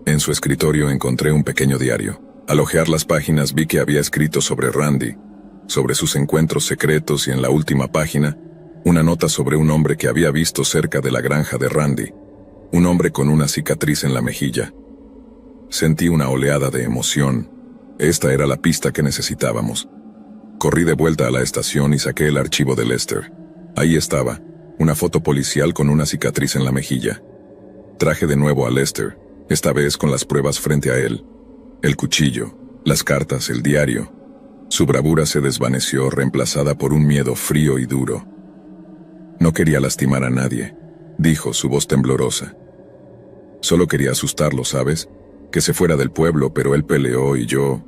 En su escritorio encontré un pequeño diario. Al hojear las páginas vi que había escrito sobre Randy, sobre sus encuentros secretos y en la última página, una nota sobre un hombre que había visto cerca de la granja de Randy. Un hombre con una cicatriz en la mejilla. Sentí una oleada de emoción. Esta era la pista que necesitábamos. Corrí de vuelta a la estación y saqué el archivo de Lester. Ahí estaba, una foto policial con una cicatriz en la mejilla. Traje de nuevo a Lester, esta vez con las pruebas frente a él. El cuchillo, las cartas, el diario. Su bravura se desvaneció, reemplazada por un miedo frío y duro. No quería lastimar a nadie, dijo, su voz temblorosa. Solo quería asustarlo, ¿sabes? Que se fuera del pueblo, pero él peleó y yo...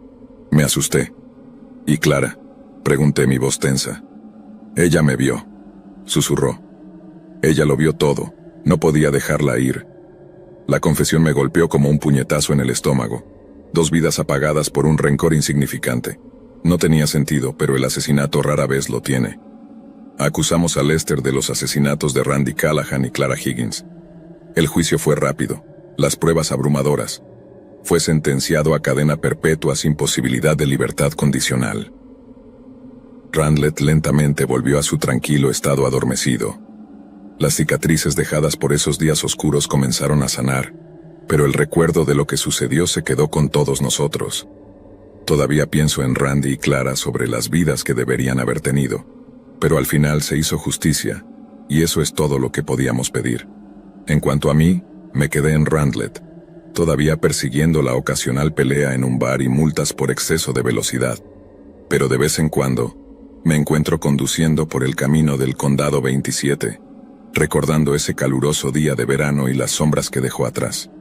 me asusté. ¿Y Clara?, pregunté, mi voz tensa. Ella me vio, susurró. Ella lo vio todo, no podía dejarla ir. La confesión me golpeó como un puñetazo en el estómago. 2 vidas apagadas por un rencor insignificante. No tenía sentido, pero el asesinato rara vez lo tiene. Acusamos a Lester de los asesinatos de Randy Callahan y Clara Higgins. El juicio fue rápido, las pruebas abrumadoras. fue sentenciado a cadena perpetua sin posibilidad de libertad condicional. Randlett lentamente volvió a su tranquilo estado adormecido. Las cicatrices dejadas por esos días oscuros comenzaron a sanar, pero el recuerdo de lo que sucedió se quedó con todos nosotros. Todavía pienso en Randy y Clara sobre las vidas que deberían haber tenido, pero al final se hizo justicia, y eso es todo lo que podíamos pedir. En cuanto a mí, me quedé en Randlett, todavía persiguiendo la ocasional pelea en un bar y multas por exceso de velocidad. Pero de vez en cuando, me encuentro conduciendo por el camino del Condado 27, recordando ese caluroso día de verano y las sombras que dejó atrás.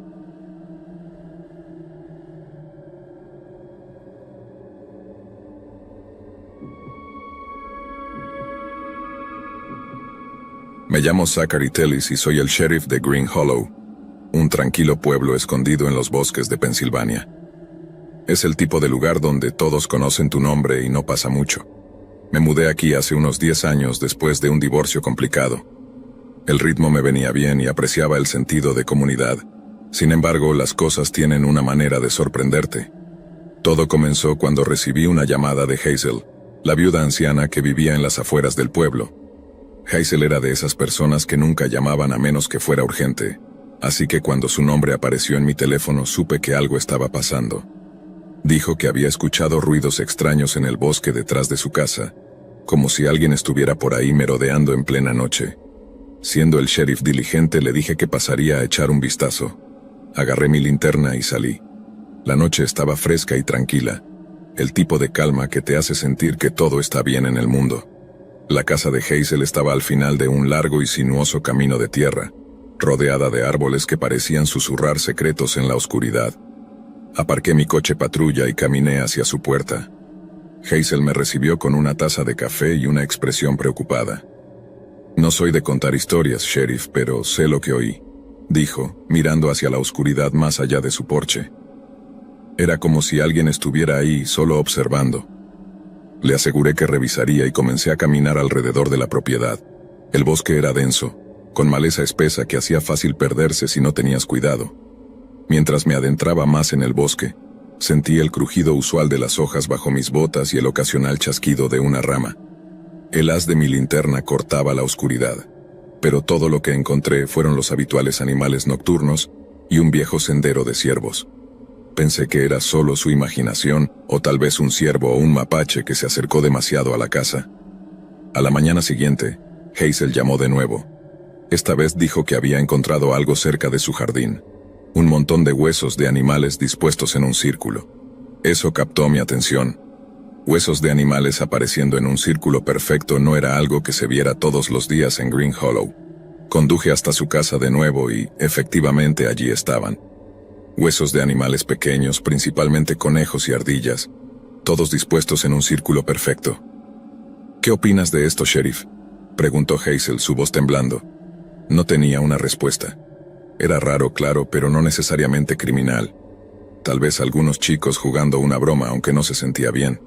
Me llamo Zachary Tellis y soy el sheriff de Green Hollow, un tranquilo pueblo escondido en los bosques de Pensilvania. Es el tipo de lugar donde todos conocen tu nombre y no pasa mucho. Me mudé aquí hace unos 10 años después de un divorcio complicado. El ritmo me venía bien y apreciaba el sentido de comunidad. Sin embargo, las cosas tienen una manera de sorprenderte. Todo comenzó cuando recibí una llamada de Hazel, la viuda anciana que vivía en las afueras del pueblo. Hazel era de esas personas que nunca llamaban a menos que fuera urgente, así que cuando su nombre apareció en mi teléfono supe que algo estaba pasando. Dijo que había escuchado ruidos extraños en el bosque detrás de su casa, como si alguien estuviera por ahí merodeando en plena noche. Siendo el sheriff diligente, le dije que pasaría a echar un vistazo. Agarré mi linterna y salí. La noche estaba fresca y tranquila, el tipo de calma que te hace sentir que todo está bien en el mundo. La casa de Hazel estaba al final de un largo y sinuoso camino de tierra, rodeada de árboles que parecían susurrar secretos en la oscuridad. Aparqué mi coche patrulla y caminé hacia su puerta. Hazel me recibió con una taza de café y una expresión preocupada. «No soy de contar historias, sheriff, pero sé lo que oí», dijo, mirando hacia la oscuridad más allá de su porche. Era como si alguien estuviera ahí, solo observando. Le aseguré que revisaría y comencé a caminar alrededor de la propiedad. El bosque era denso, con maleza espesa que hacía fácil perderse si no tenías cuidado. Mientras me adentraba más en el bosque, sentí el crujido usual de las hojas bajo mis botas y el ocasional chasquido de una rama. El haz de mi linterna cortaba la oscuridad, pero todo lo que encontré fueron los habituales animales nocturnos y un viejo sendero de ciervos. Pensé que era solo su imaginación, o tal vez un ciervo o un mapache que se acercó demasiado a la casa. A la mañana siguiente, Hazel llamó de nuevo. Esta vez dijo que había encontrado algo cerca de su jardín. Un montón de huesos de animales dispuestos en un círculo. Eso captó mi atención. Huesos de animales apareciendo en un círculo perfecto no era algo que se viera todos los días en Green Hollow. Conduje hasta su casa de nuevo y, efectivamente, allí estaban. Huesos de animales pequeños, principalmente conejos y ardillas, todos dispuestos en un círculo perfecto. «¿Qué opinas de esto, sheriff?», preguntó Hazel, su voz temblando. No tenía una respuesta. Era raro, claro, pero no necesariamente criminal. Tal vez algunos chicos jugando una broma, aunque no se sentía bien.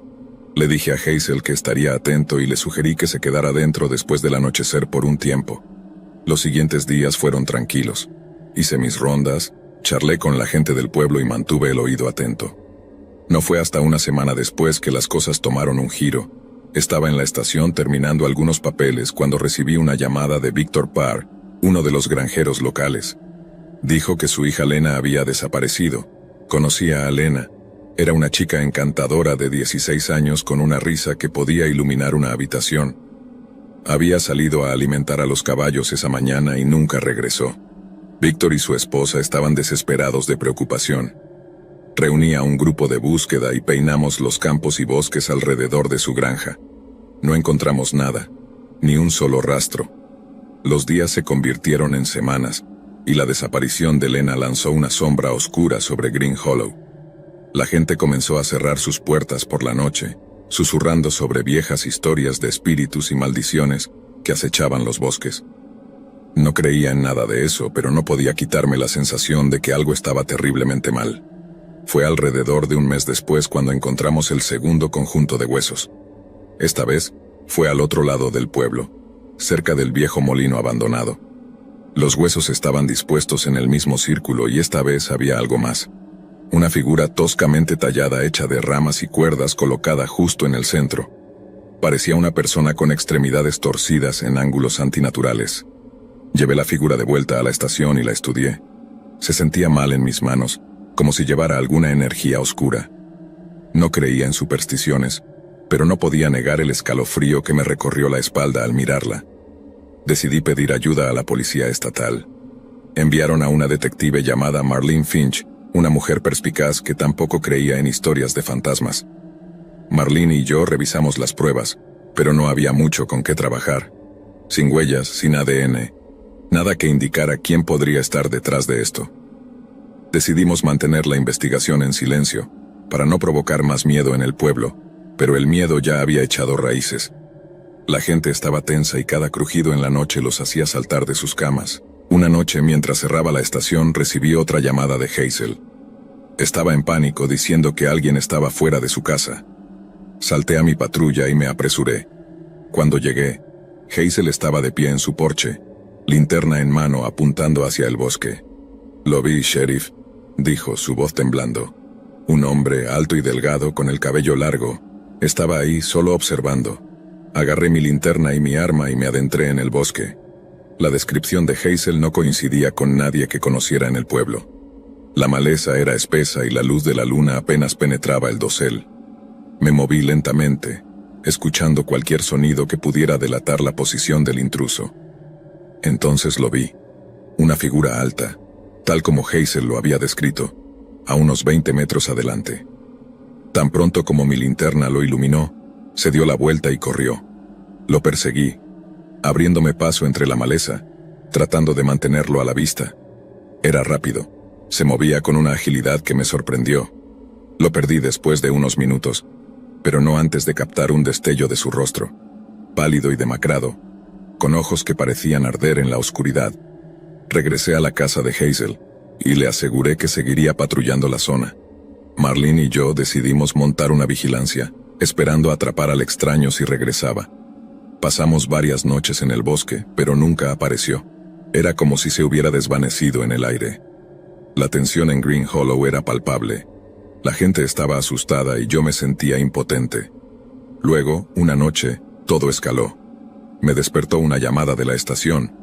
Le dije a Hazel que estaría atento y le sugerí que se quedara dentro después del anochecer por un tiempo. Los siguientes días fueron tranquilos. Hice mis rondas, charlé con la gente del pueblo y mantuve el oído atento. No fue hasta una semana después que las cosas tomaron un giro. Estaba en la estación terminando algunos papeles cuando recibí una llamada de Victor Parr, uno de los granjeros locales. Dijo que su hija Lena había desaparecido. Conocía a Lena. Era una chica encantadora de 16 años con una risa que podía iluminar una habitación. Había salido a alimentar a los caballos esa mañana y nunca regresó. Víctor y su esposa estaban desesperados de preocupación. Reuní a un grupo de búsqueda y peinamos los campos y bosques alrededor de su granja. No encontramos nada, ni un solo rastro. Los días se convirtieron en semanas, y la desaparición de Lena lanzó una sombra oscura sobre Green Hollow. La gente comenzó a cerrar sus puertas por la noche, susurrando sobre viejas historias de espíritus y maldiciones que acechaban los bosques. No creía en nada de eso, pero no podía quitarme la sensación de que algo estaba terriblemente mal. Fue alrededor de un mes después cuando encontramos el segundo conjunto de huesos. Esta vez, fue al otro lado del pueblo, cerca del viejo molino abandonado. Los huesos estaban dispuestos en el mismo círculo y esta vez había algo más. Una figura toscamente tallada hecha de ramas y cuerdas colocada justo en el centro. Parecía una persona con extremidades torcidas en ángulos antinaturales. Llevé la figura de vuelta a la estación y la estudié. Se sentía mal en mis manos, como si llevara alguna energía oscura. No creía en supersticiones, pero no podía negar el escalofrío que me recorrió la espalda al mirarla. Decidí pedir ayuda a la policía estatal. Enviaron a una detective llamada Marlene Finch, una mujer perspicaz que tampoco creía en historias de fantasmas. Marlene y yo revisamos las pruebas, pero no había mucho con qué trabajar. Sin huellas, sin ADN, nada que indicara quién podría estar detrás de esto. Decidimos mantener la investigación en silencio, para no provocar más miedo en el pueblo, pero el miedo ya había echado raíces. La gente estaba tensa y cada crujido en la noche los hacía saltar de sus camas. Una noche, mientras cerraba la estación, recibí otra llamada de Hazel. Estaba en pánico, diciendo que alguien estaba fuera de su casa. Salté a mi patrulla y me apresuré. Cuando llegué, Hazel estaba de pie en su porche, linterna en mano apuntando hacia el bosque. «Lo vi, sheriff», dijo, su voz temblando. Un hombre alto y delgado, con el cabello largo, estaba ahí solo observando. Agarré mi linterna y mi arma y me adentré en el bosque. La descripción de Hazel no coincidía con nadie que conociera en el pueblo. La maleza era espesa y la luz de la luna apenas penetraba el dosel. Me moví lentamente, escuchando cualquier sonido que pudiera delatar la posición del intruso. Entonces lo vi. Una figura alta, tal como Hazel lo había descrito, a unos 20 metros adelante. Tan pronto como mi linterna lo iluminó, se dio la vuelta y corrió. Lo perseguí, abriéndome paso entre la maleza, tratando de mantenerlo a la vista. Era rápido, se movía con una agilidad que me sorprendió. Lo perdí después de unos minutos, pero no antes de captar un destello de su rostro, pálido y demacrado, con ojos que parecían arder en la oscuridad. Regresé a la casa de Hazel, y le aseguré que seguiría patrullando la zona. Marlene y yo decidimos montar una vigilancia, esperando atrapar al extraño si regresaba. Pasamos varias noches en el bosque, pero nunca apareció. Era como si se hubiera desvanecido en el aire. La tensión en Green Hollow era palpable. La gente estaba asustada y yo me sentía impotente. Luego, una noche, todo escaló. Me despertó una llamada de la estación.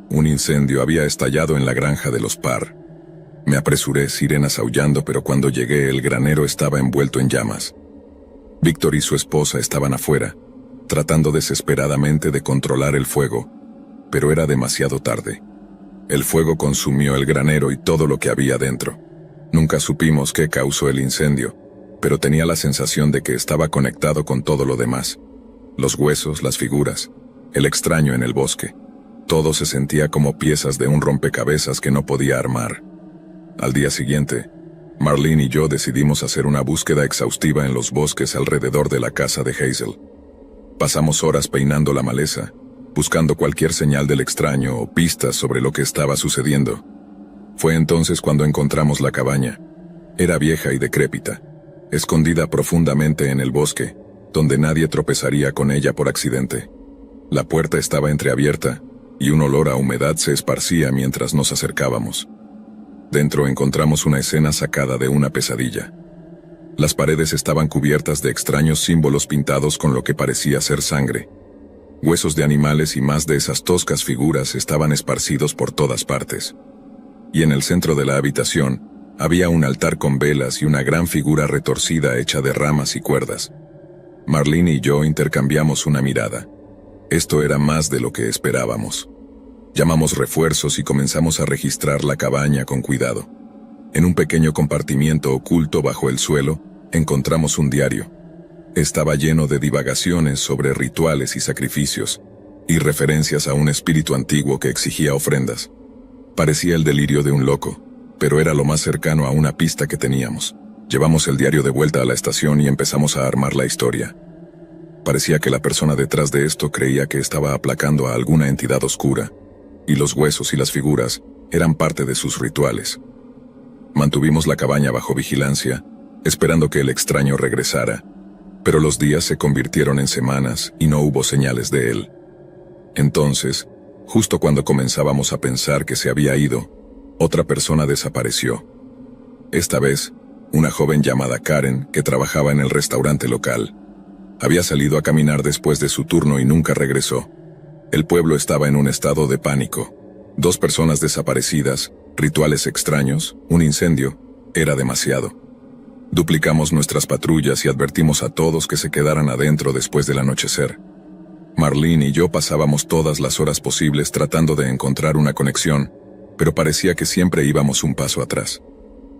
Un incendio había estallado en la granja de los Parr. Me apresuré, sirenas aullando, pero cuando llegué el granero estaba envuelto en llamas. Víctor y su esposa estaban afuera, tratando desesperadamente de controlar el fuego, pero era demasiado tarde. El fuego consumió el granero y todo lo que había dentro. Nunca supimos qué causó el incendio, pero tenía la sensación de que estaba conectado con todo lo demás. Los huesos, las figuras, el extraño en el bosque. Todo se sentía como piezas de un rompecabezas que no podía armar. Al día siguiente, Marlene y yo decidimos hacer una búsqueda exhaustiva en los bosques alrededor de la casa de Hazel. Pasamos horas peinando la maleza, buscando cualquier señal del extraño o pistas sobre lo que estaba sucediendo. Fue entonces cuando encontramos la cabaña. Era vieja y decrépita, escondida profundamente en el bosque, donde nadie tropezaría con ella por accidente. La puerta estaba entreabierta, y un olor a humedad se esparcía mientras nos acercábamos. Dentro encontramos una escena sacada de una pesadilla. Las paredes estaban cubiertas de extraños símbolos pintados con lo que parecía ser sangre. Huesos de animales y más de esas toscas figuras estaban esparcidos por todas partes. Y en el centro de la habitación, había un altar con velas y una gran figura retorcida hecha de ramas y cuerdas. Marlene y yo intercambiamos una mirada. Esto era más de lo que esperábamos. Llamamos refuerzos y comenzamos a registrar la cabaña con cuidado. En un pequeño compartimiento oculto bajo el suelo, encontramos un diario. Estaba lleno de divagaciones sobre rituales y sacrificios, y referencias a un espíritu antiguo que exigía ofrendas. Parecía el delirio de un loco, pero era lo más cercano a una pista que teníamos. Llevamos el diario de vuelta a la estación y empezamos a armar la historia. Parecía que la persona detrás de esto creía que estaba aplacando a alguna entidad oscura, y los huesos y las figuras eran parte de sus rituales. Mantuvimos la cabaña bajo vigilancia, esperando que el extraño regresara, pero los días se convirtieron en semanas y no hubo señales de él. Entonces, justo cuando comenzábamos a pensar que se había ido, otra persona desapareció. Esta vez, una joven llamada Karen que trabajaba en el restaurante local. Había salido a caminar después de su turno y nunca regresó. El pueblo estaba en un estado de pánico. 2 personas desaparecidas, rituales extraños, un incendio, era demasiado. Duplicamos nuestras patrullas y advertimos a todos que se quedaran adentro después del anochecer. Marlene y yo pasábamos todas las horas posibles tratando de encontrar una conexión, pero parecía que siempre íbamos un paso atrás.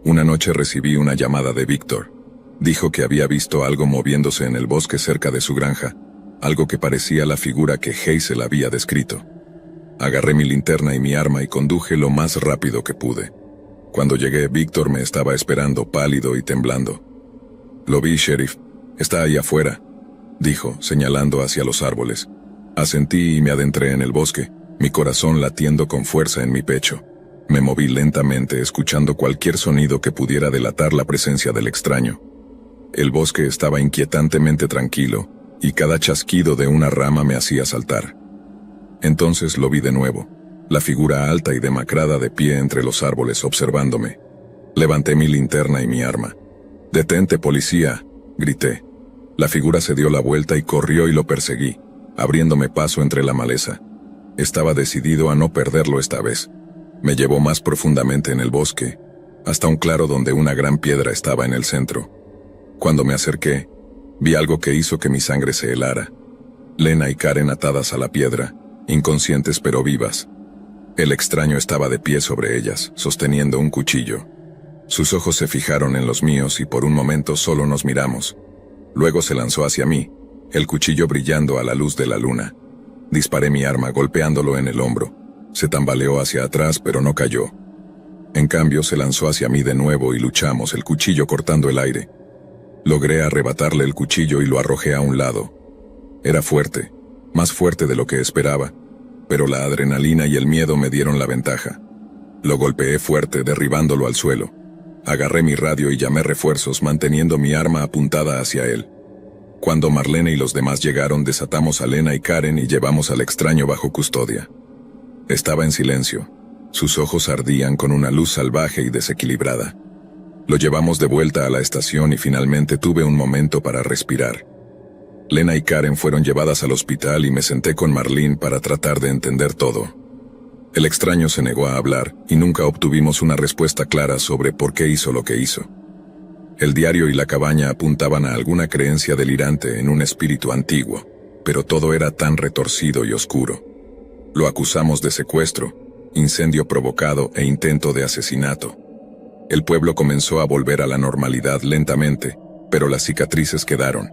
Una noche recibí una llamada de Víctor. Dijo que había visto algo moviéndose en el bosque cerca de su granja, algo que parecía la figura que Hazel había descrito. Agarré mi linterna y mi arma y conduje lo más rápido que pude. Cuando llegué, Víctor me estaba esperando pálido y temblando. «Lo vi, sheriff. Está ahí afuera», dijo, señalando hacia los árboles. Asentí y me adentré en el bosque, mi corazón latiendo con fuerza en mi pecho. Me moví lentamente, escuchando cualquier sonido que pudiera delatar la presencia del extraño. El bosque estaba inquietantemente tranquilo, y cada chasquido de una rama me hacía saltar. Entonces lo vi de nuevo, la figura alta y demacrada de pie entre los árboles observándome. Levanté mi linterna y mi arma. «¡Detente, policía!», grité. La figura se dio la vuelta y corrió y lo perseguí, abriéndome paso entre la maleza. Estaba decidido a no perderlo esta vez. Me llevó más profundamente en el bosque, hasta un claro donde una gran piedra estaba en el centro. Cuando me acerqué, vi algo que hizo que mi sangre se helara. Lena y Karen atadas a la piedra, inconscientes pero vivas. El extraño estaba de pie sobre ellas, sosteniendo un cuchillo. Sus ojos se fijaron en los míos y por un momento solo nos miramos. Luego se lanzó hacia mí, el cuchillo brillando a la luz de la luna. Disparé mi arma golpeándolo en el hombro. Se tambaleó hacia atrás pero no cayó. En cambio se lanzó hacia mí de nuevo y luchamos, el cuchillo cortando el aire. Logré arrebatarle el cuchillo y lo arrojé a un lado. Era fuerte, más fuerte de lo que esperaba, pero la adrenalina y el miedo me dieron la ventaja. Lo golpeé fuerte, derribándolo al suelo. Agarré mi radio y llamé refuerzos, manteniendo mi arma apuntada hacia él. Cuando Marlene y los demás llegaron, desatamos a Lena y Karen y llevamos al extraño bajo custodia. Estaba en silencio. Sus ojos ardían con una luz salvaje y desequilibrada. Lo llevamos de vuelta a la estación y finalmente tuve un momento para respirar. Lena y Karen fueron llevadas al hospital y me senté con Marlene para tratar de entender todo. El extraño se negó a hablar y nunca obtuvimos una respuesta clara sobre por qué hizo lo que hizo. El diario y la cabaña apuntaban a alguna creencia delirante en un espíritu antiguo, pero todo era tan retorcido y oscuro. Lo acusamos de secuestro, incendio provocado e intento de asesinato. El pueblo comenzó a volver a la normalidad lentamente, pero las cicatrices quedaron.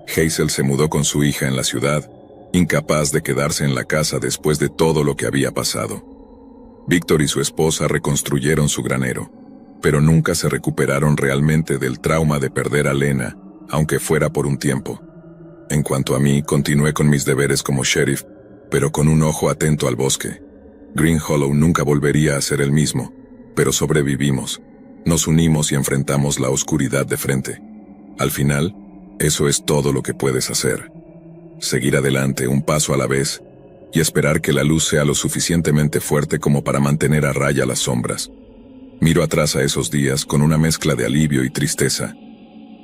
Hazel se mudó con su hija en la ciudad, incapaz de quedarse en la casa después de todo lo que había pasado. Víctor y su esposa reconstruyeron su granero, pero nunca se recuperaron realmente del trauma de perder a Lena, aunque fuera por un tiempo. En cuanto a mí, continué con mis deberes como sheriff, pero con un ojo atento al bosque. Green Hollow nunca volvería a ser el mismo, pero sobrevivimos. Nos unimos y enfrentamos la oscuridad de frente. Al final, eso es todo lo que puedes hacer. Seguir adelante un paso a la vez y esperar que la luz sea lo suficientemente fuerte como para mantener a raya las sombras. Miro atrás a esos días con una mezcla de alivio y tristeza.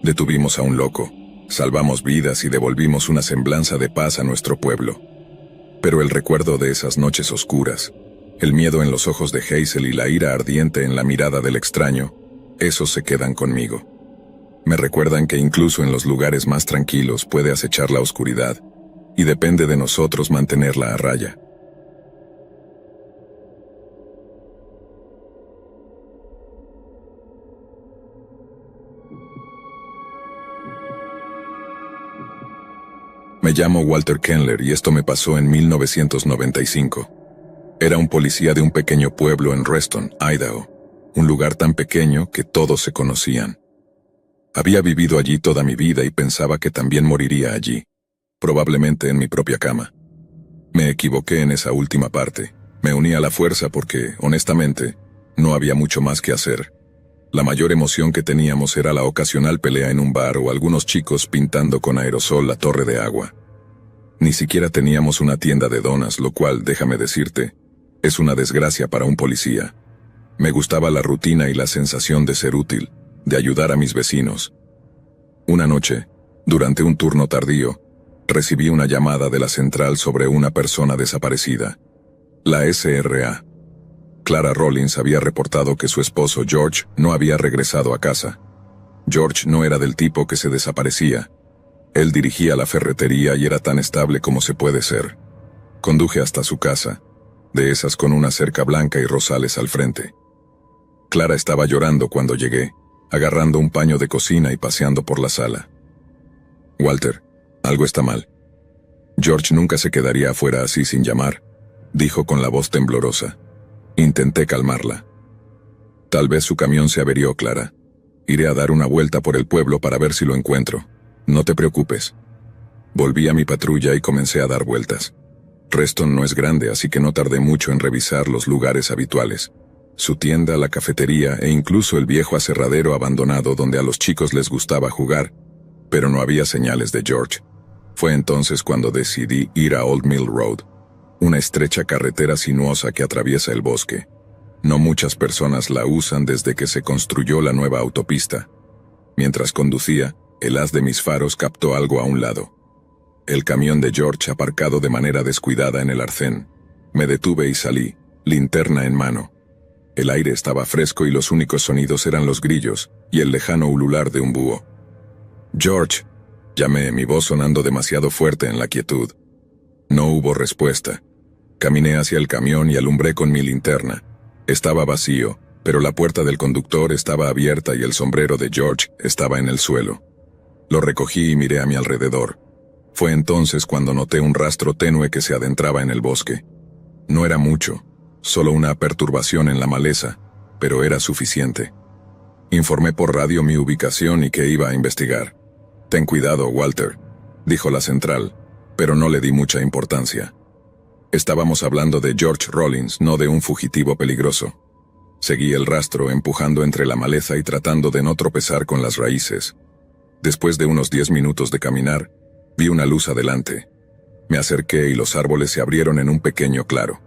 Detuvimos a un loco, salvamos vidas y devolvimos una semblanza de paz a nuestro pueblo. Pero el recuerdo de esas noches oscuras, el miedo en los ojos de Hazel y la ira ardiente en la mirada del extraño, esos se quedan conmigo. Me recuerdan que incluso en los lugares más tranquilos puede acechar la oscuridad, y depende de nosotros mantenerla a raya. Me llamo Walter Kendler y esto me pasó en 1995. Era un policía de un pequeño pueblo en Reston, Idaho, un lugar tan pequeño que todos se conocían. Había vivido allí toda mi vida y pensaba que también moriría allí, probablemente en mi propia cama. Me equivoqué en esa última parte. Me uní a la fuerza porque, honestamente, no había mucho más que hacer. La mayor emoción que teníamos era la ocasional pelea en un bar o algunos chicos pintando con aerosol la torre de agua. Ni siquiera teníamos una tienda de donas, lo cual, déjame decirte, es una desgracia para un policía. Me gustaba la rutina y la sensación de ser útil, de ayudar a mis vecinos. Una noche, durante un turno tardío, recibí una llamada de la central sobre una persona desaparecida. La SRA. Clara Rollins había reportado que su esposo George no había regresado a casa. George no era del tipo que se desaparecía. Él dirigía la ferretería y era tan estable como se puede ser. Conduje hasta su casa, de esas con una cerca blanca y rosales al frente. Clara estaba llorando cuando llegué, agarrando un paño de cocina y paseando por la sala. «Walter, algo está mal. George nunca se quedaría afuera así sin llamar», dijo con la voz temblorosa. Intenté calmarla. «Tal vez su camión se averió, Clara. Iré a dar una vuelta por el pueblo para ver si lo encuentro. No te preocupes». Volví a mi patrulla y comencé a dar vueltas. Reston no es grande, así que no tardé mucho en revisar los lugares habituales. Su tienda, la cafetería e incluso el viejo aserradero abandonado donde a los chicos les gustaba jugar, pero no había señales de George. Fue entonces cuando decidí ir a Old Mill Road, una estrecha carretera sinuosa que atraviesa el bosque. No muchas personas la usan desde que se construyó la nueva autopista. Mientras conducía, el haz de mis faros captó algo a un lado. El camión de George aparcado de manera descuidada en el arcén. Me detuve y salí, linterna en mano. El aire estaba fresco y los únicos sonidos eran los grillos y el lejano ulular de un búho. «George», llamé, mi voz sonando demasiado fuerte en la quietud. No hubo respuesta. Caminé hacia el camión y alumbré con mi linterna. Estaba vacío, pero la puerta del conductor estaba abierta y el sombrero de George estaba en el suelo. Lo recogí y miré a mi alrededor. Fue entonces cuando noté un rastro tenue que se adentraba en el bosque. No era mucho, solo una perturbación en la maleza, pero era suficiente. Informé por radio mi ubicación y que iba a investigar. «Ten cuidado, Walter», dijo la central, pero no le di mucha importancia. Estábamos hablando de George Rollins, no de un fugitivo peligroso. Seguí el rastro empujando entre la maleza y tratando de no tropezar con las raíces. Después de unos 10 minutos de caminar, vi una luz adelante. Me acerqué y los árboles se abrieron en un pequeño claro.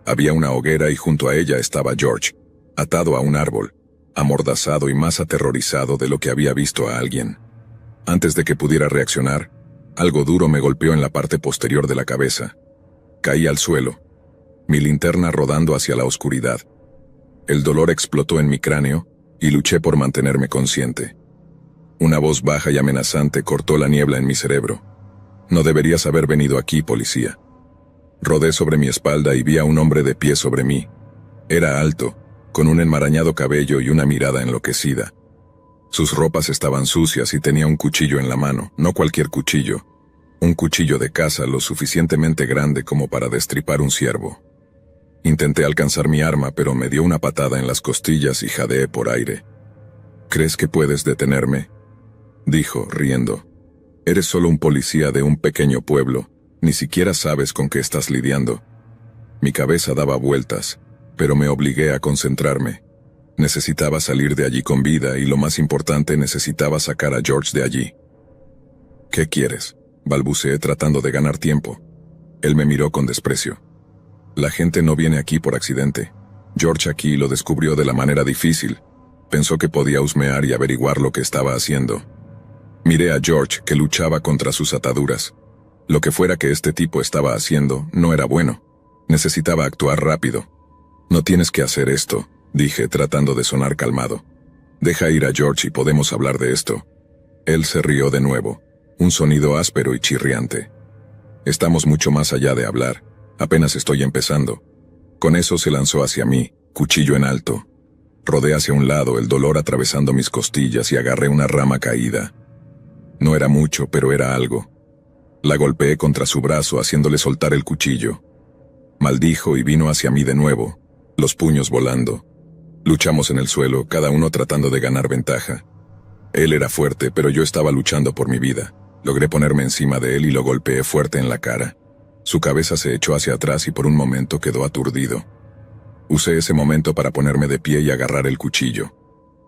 Había una hoguera y junto a ella estaba George, atado a un árbol, amordazado y más aterrorizado de lo que había visto a alguien. Antes de que pudiera reaccionar, algo duro me golpeó en la parte posterior de la cabeza. Caí al suelo, mi linterna rodando hacia la oscuridad. El dolor explotó en mi cráneo y luché por mantenerme consciente. Una voz baja y amenazante cortó la niebla en mi cerebro. «No deberías haber venido aquí, policía». Rodé sobre mi espalda y vi a un hombre de pie sobre mí. Era alto, con un enmarañado cabello y una mirada enloquecida. Sus ropas estaban sucias y tenía un cuchillo en la mano, no cualquier cuchillo. Un cuchillo de caza lo suficientemente grande como para destripar un ciervo. Intenté alcanzar mi arma, pero me dio una patada en las costillas y jadeé por aire. «¿Crees que puedes detenerme?», dijo, riendo. «Eres solo un policía de un pequeño pueblo. Ni siquiera sabes con qué estás lidiando». Mi cabeza daba vueltas, pero me obligué a concentrarme. Necesitaba salir de allí con vida y, lo más importante, necesitaba sacar a George de allí. «¿Qué quieres?», balbuceé tratando de ganar tiempo. Él me miró con desprecio. «La gente no viene aquí por accidente. George aquí lo descubrió de la manera difícil. Pensó que podía husmear y averiguar lo que estaba haciendo». Miré a George, que luchaba contra sus ataduras. Lo que fuera que este tipo estaba haciendo no era bueno. Necesitaba actuar rápido. «No tienes que hacer esto», dije tratando de sonar calmado. «Deja ir a George y podemos hablar de esto». Él se rió de nuevo, un sonido áspero y chirriante. «Estamos mucho más allá de hablar. Apenas estoy empezando». Con eso se lanzó hacia mí, cuchillo en alto. Rodé hacia un lado, el dolor atravesando mis costillas, y agarré una rama caída. No era mucho, pero era algo. La golpeé contra su brazo, haciéndole soltar el cuchillo. Maldijo y vino hacia mí de nuevo, los puños volando. Luchamos en el suelo, cada uno tratando de ganar ventaja. Él era fuerte, pero yo estaba luchando por mi vida. Logré ponerme encima de él y lo golpeé fuerte en la cara. Su cabeza se echó hacia atrás y por un momento quedó aturdido. Usé ese momento para ponerme de pie y agarrar el cuchillo.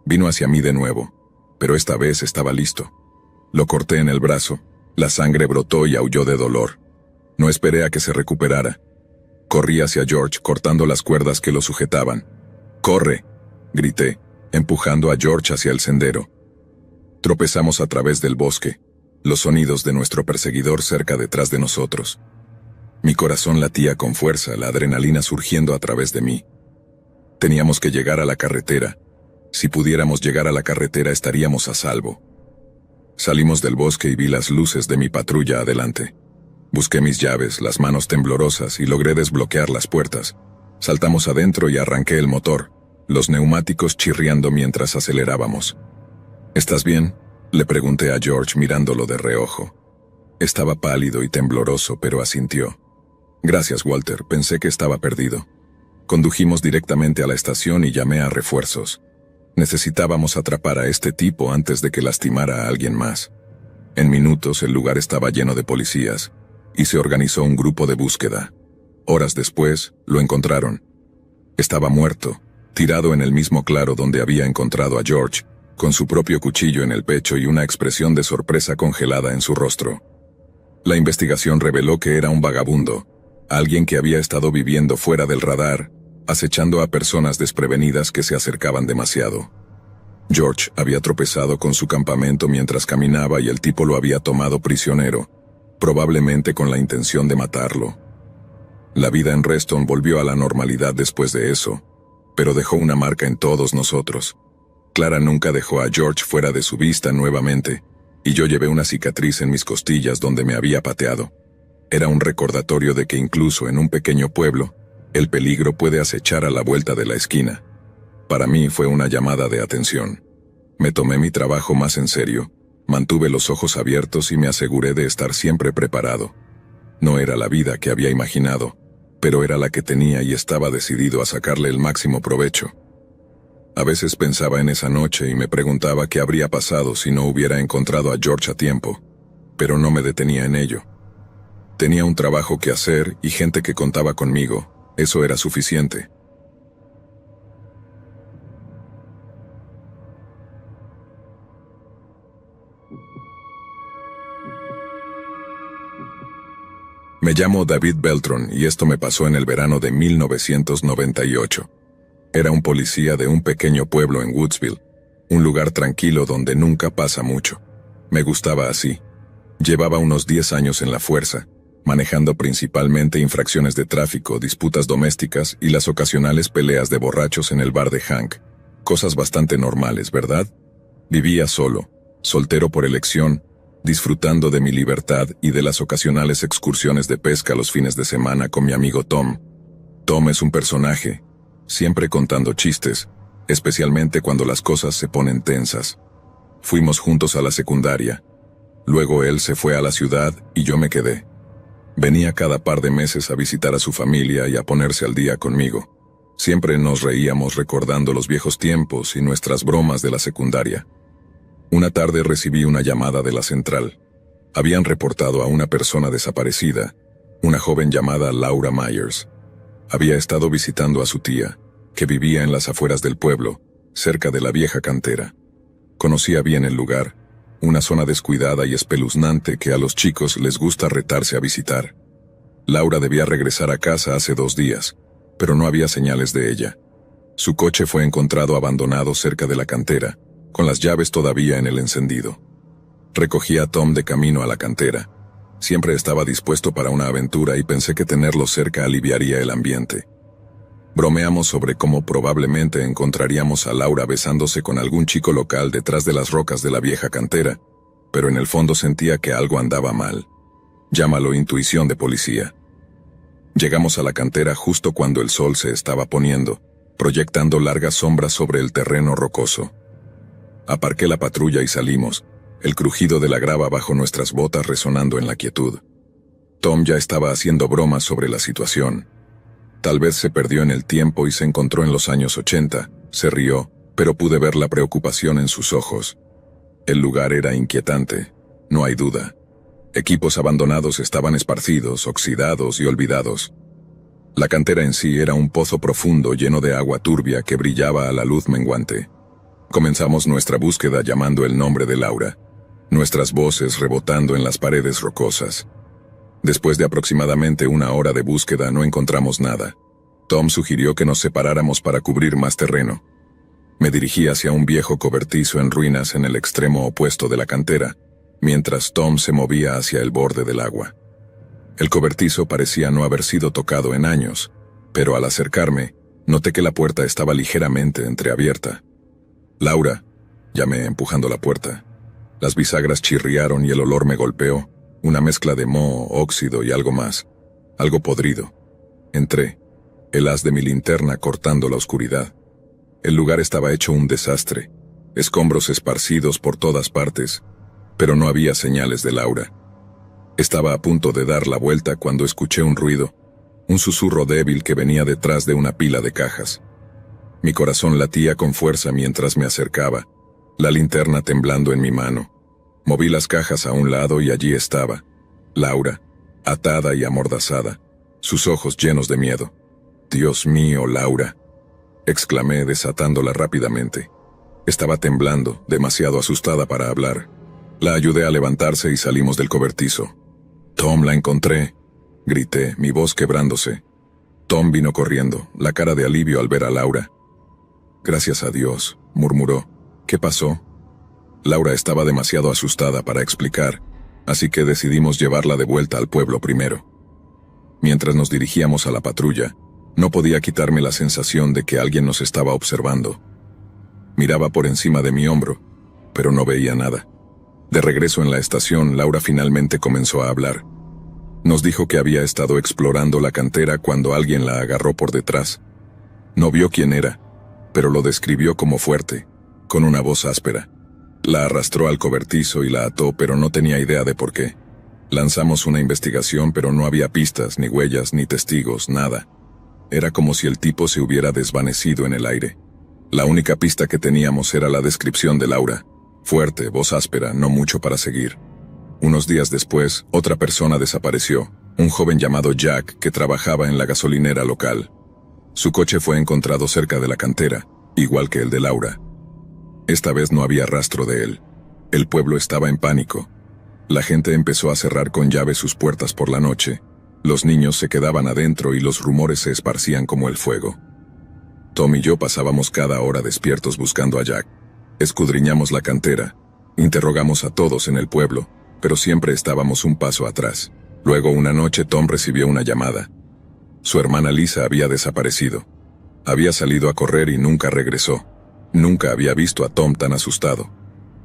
Vino hacia mí de nuevo, pero esta vez estaba listo. Lo corté en el brazo, la sangre brotó y aulló de dolor. No esperé a que se recuperara. Corrí hacia George, cortando las cuerdas que lo sujetaban. «¡Corre!», grité, empujando a George hacia el sendero. Tropezamos a través del bosque, los sonidos de nuestro perseguidor cerca detrás de nosotros. Mi corazón latía con fuerza, la adrenalina surgiendo a través de mí. Teníamos que llegar a la carretera. Si pudiéramos llegar a la carretera estaríamos a salvo. Salimos del bosque y vi las luces de mi patrulla adelante. Busqué mis llaves, las manos temblorosas, y logré desbloquear las puertas. Saltamos adentro y arranqué el motor, los neumáticos chirriando mientras acelerábamos. ¿Estás bien?, le pregunté a George mirándolo de reojo. Estaba pálido y tembloroso, pero asintió. Gracias, Walter, pensé que estaba perdido. Condujimos directamente a la estación y llamé a refuerzos. Necesitábamos atrapar a este tipo antes de que lastimara a alguien más. En minutos el lugar estaba lleno de policías, y se organizó un grupo de búsqueda. Horas después, lo encontraron. Estaba muerto, tirado en el mismo claro donde había encontrado a George, con su propio cuchillo en el pecho y una expresión de sorpresa congelada en su rostro. La investigación reveló que era un vagabundo, alguien que había estado viviendo fuera del radar, acechando a personas desprevenidas que se acercaban demasiado. George había tropezado con su campamento mientras caminaba y el tipo lo había tomado prisionero, probablemente con la intención de matarlo. La vida en Reston volvió a la normalidad después de eso, pero dejó una marca en todos nosotros. Clara nunca dejó a George fuera de su vista nuevamente, y yo llevé una cicatriz en mis costillas donde me había pateado. Era un recordatorio de que incluso en un pequeño pueblo, el peligro puede acechar a la vuelta de la esquina. Para mí fue una llamada de atención. Me tomé mi trabajo más en serio, mantuve los ojos abiertos y me aseguré de estar siempre preparado. No era la vida que había imaginado, pero era la que tenía y estaba decidido a sacarle el máximo provecho. A veces pensaba en esa noche y me preguntaba qué habría pasado si no hubiera encontrado a George a tiempo, pero no me detenía en ello. Tenía un trabajo que hacer y gente que contaba conmigo, eso era suficiente. Me llamo David Beltran y esto me pasó en el verano de 1998. Era un policía de un pequeño pueblo en Woodsville, un lugar tranquilo donde nunca pasa mucho. Me gustaba así. Llevaba unos 10 años en la fuerza, manejando principalmente infracciones de tráfico, disputas domésticas y las ocasionales peleas de borrachos en el bar de Hank. Cosas bastante normales, ¿verdad? Vivía solo, soltero por elección, disfrutando de mi libertad y de las ocasionales excursiones de pesca los fines de semana con mi amigo Tom. Tom es un personaje, siempre contando chistes, especialmente cuando las cosas se ponen tensas. Fuimos juntos a la secundaria. Luego él se fue a la ciudad y yo me quedé. Venía cada par de meses a visitar a su familia y a ponerse al día conmigo. Siempre nos reíamos recordando los viejos tiempos y nuestras bromas de la secundaria. Una tarde recibí una llamada de la central. Habían reportado a una persona desaparecida, una joven llamada Laura Myers. Había estado visitando a su tía, que vivía en las afueras del pueblo, cerca de la vieja cantera. Conocía bien el lugar, una zona descuidada y espeluznante que a los chicos les gusta retarse a visitar. Laura debía regresar a casa hace 2 días, pero no había señales de ella. Su coche fue encontrado abandonado cerca de la cantera, con las llaves todavía en el encendido. Recogí a Tom de camino a la cantera. Siempre estaba dispuesto para una aventura y pensé que tenerlo cerca aliviaría el ambiente. Bromeamos sobre cómo probablemente encontraríamos a Laura besándose con algún chico local detrás de las rocas de la vieja cantera, pero en el fondo sentía que algo andaba mal. Llámalo intuición de policía. Llegamos a la cantera justo cuando el sol se estaba poniendo, proyectando largas sombras sobre el terreno rocoso. Aparqué la patrulla y salimos, el crujido de la grava bajo nuestras botas resonando en la quietud. Tom ya estaba haciendo bromas sobre la situación. Tal vez se perdió en el tiempo y se encontró en los años 80, se rió, pero pude ver la preocupación en sus ojos. El lugar era inquietante, no hay duda. Equipos abandonados estaban esparcidos, oxidados y olvidados. La cantera en sí era un pozo profundo lleno de agua turbia que brillaba a la luz menguante. Comenzamos nuestra búsqueda llamando el nombre de Laura, nuestras voces rebotando en las paredes rocosas. Después de aproximadamente 1 hora de búsqueda no encontramos nada. Tom sugirió que nos separáramos para cubrir más terreno. Me dirigí hacia un viejo cobertizo en ruinas en el extremo opuesto de la cantera, mientras Tom se movía hacia el borde del agua. El cobertizo parecía no haber sido tocado en años, pero al acercarme, noté que la puerta estaba ligeramente entreabierta. «Laura», llamé empujando la puerta. Las bisagras chirriaron y el olor me golpeó, una mezcla de moho, óxido y algo más, algo podrido. Entré, el haz de mi linterna cortando la oscuridad. El lugar estaba hecho un desastre, escombros esparcidos por todas partes, pero no había señales de Laura. Estaba a punto de dar la vuelta cuando escuché un ruido, un susurro débil que venía detrás de una pila de cajas. Mi corazón latía con fuerza mientras me acercaba, la linterna temblando en mi mano. Moví las cajas a un lado y allí estaba, Laura, atada y amordazada, sus ojos llenos de miedo. «Dios mío, Laura», exclamé desatándola rápidamente. Estaba temblando, demasiado asustada para hablar. La ayudé a levantarse y salimos del cobertizo. «Tom, la encontré», grité, mi voz quebrándose. Tom vino corriendo, la cara de alivio al ver a Laura. «Gracias a Dios», murmuró. «¿Qué pasó?» Laura estaba demasiado asustada para explicar, así que decidimos llevarla de vuelta al pueblo primero. Mientras nos dirigíamos a la patrulla, no podía quitarme la sensación de que alguien nos estaba observando. Miraba por encima de mi hombro, pero no veía nada. De regreso en la estación, Laura finalmente comenzó a hablar. Nos dijo que había estado explorando la cantera cuando alguien la agarró por detrás. No vio quién era, pero lo describió como fuerte, con una voz áspera. La arrastró al cobertizo y la ató, pero no tenía idea de por qué. Lanzamos una investigación, pero no había pistas, ni huellas, ni testigos, nada. Era como si el tipo se hubiera desvanecido en el aire. La única pista que teníamos era la descripción de Laura. Fuerte, voz áspera, no mucho para seguir. Unos días después, otra persona desapareció, un joven llamado Jack que trabajaba en la gasolinera local. Su coche fue encontrado cerca de la cantera, igual que el de Laura. Esta vez no había rastro de él. El pueblo estaba en pánico. La gente empezó a cerrar con llave sus puertas por la noche. Los niños se quedaban adentro y los rumores se esparcían como el fuego. Tom y yo pasábamos cada hora despiertos buscando a Jack. Escudriñamos la cantera, interrogamos a todos en el pueblo, pero siempre estábamos un paso atrás. Luego una noche Tom recibió una llamada. Su hermana Lisa había desaparecido. Había salido a correr y nunca regresó. Nunca había visto a Tom tan asustado.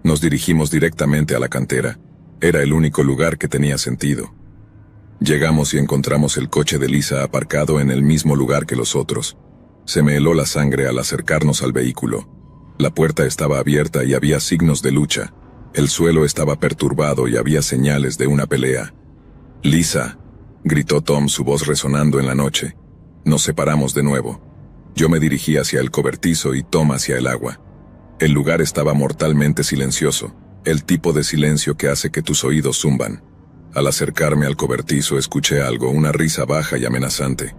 Nos dirigimos directamente a la cantera. Era el único lugar que tenía sentido. Llegamos y encontramos el coche de Lisa aparcado en el mismo lugar que los otros. Se me heló la sangre al acercarnos al vehículo. La puerta estaba abierta y había signos de lucha. El suelo estaba perturbado y había señales de una pelea. «Lisa», gritó Tom, su voz resonando en la noche. Nos separamos de nuevo. Yo me dirigí hacia el cobertizo y Tom hacia el agua. El lugar estaba mortalmente silencioso, el tipo de silencio que hace que tus oídos zumban. Al acercarme al cobertizo escuché algo, una risa baja y amenazante.